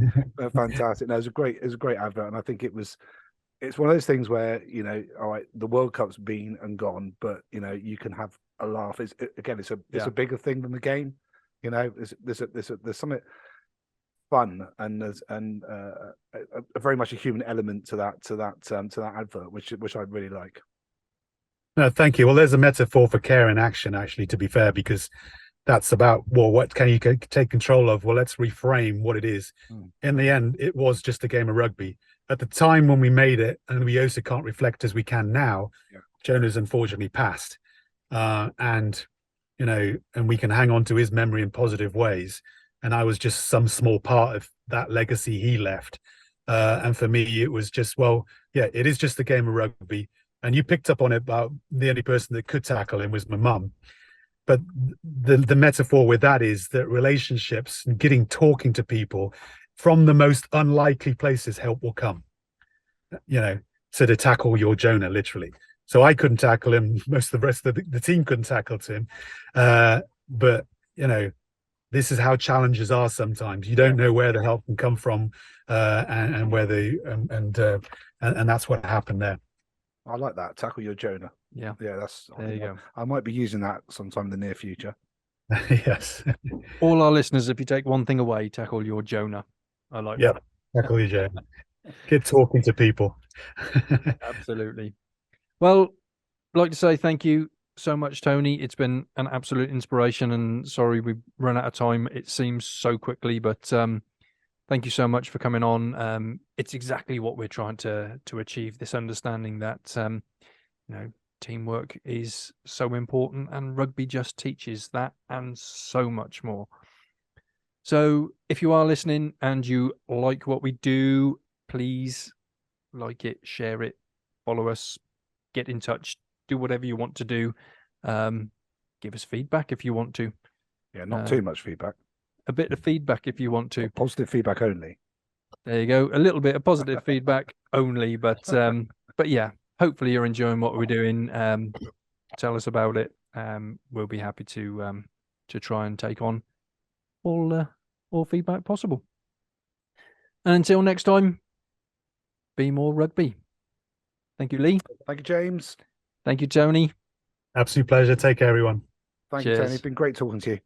fantastic. No, it was a great advert. And I think it's one of those things where, you know, all right, the World Cup's been and gone, but, you know, you can have a laugh. It's a bigger thing than the game. You know, there's something fun and there's a very much a human element to that advert, which I really like. No, thank you. Well, there's a metaphor for care in action, actually, to be fair, because that's about, well, what can you take control of? Well, let's reframe what it is. In the end, it was just a game of rugby. At the time when we made it, and we also can't reflect as we can now, Jonah's unfortunately passed. And, you know, and we can hang on to his memory in positive ways. And I was just some small part of that legacy he left. And for me, it was just, well, yeah, it is just a game of rugby. And you picked up on it about the only person that could tackle him was my mum. But the metaphor with that is that relationships and talking to people from the most unlikely places, help will come, you know, so to tackle your Jonah, literally. So I couldn't tackle him. Most of the rest of the team couldn't tackle him. But, you know, this is how challenges are sometimes. You don't know where the help can come from and where and that's what happened there. I like that. Tackle your Jonah. Yeah. There you go. I might be using that sometime in the near future. Yes. All our listeners, if you take one thing away, tackle your Jonah. I like that. Tackle your Jonah. Get talking to people. Absolutely. Well, I'd like to say thank you so much, Tony. It's been an absolute inspiration, and sorry we've run out of time. It seems so quickly, but thank you so much for coming on. It's exactly what we're trying to achieve, this understanding that you know, teamwork is so important, and rugby just teaches that and so much more. So if you are listening and you like what we do, please like it, share it, follow us, get in touch, do whatever you want to do. Give us feedback if you want to. Yeah, not too much feedback. A bit of feedback if you want to. Positive feedback only. There you go. A little bit of positive feedback only, but yeah, hopefully you're enjoying what we're doing. Tell us about it. We'll be happy to try and take on all feedback possible. And until next time, be more rugby. Thank you, Lee. Thank you, James. Thank you, Tony. Absolute pleasure. Take care, everyone. Thank you, Tony. It's been great talking to you.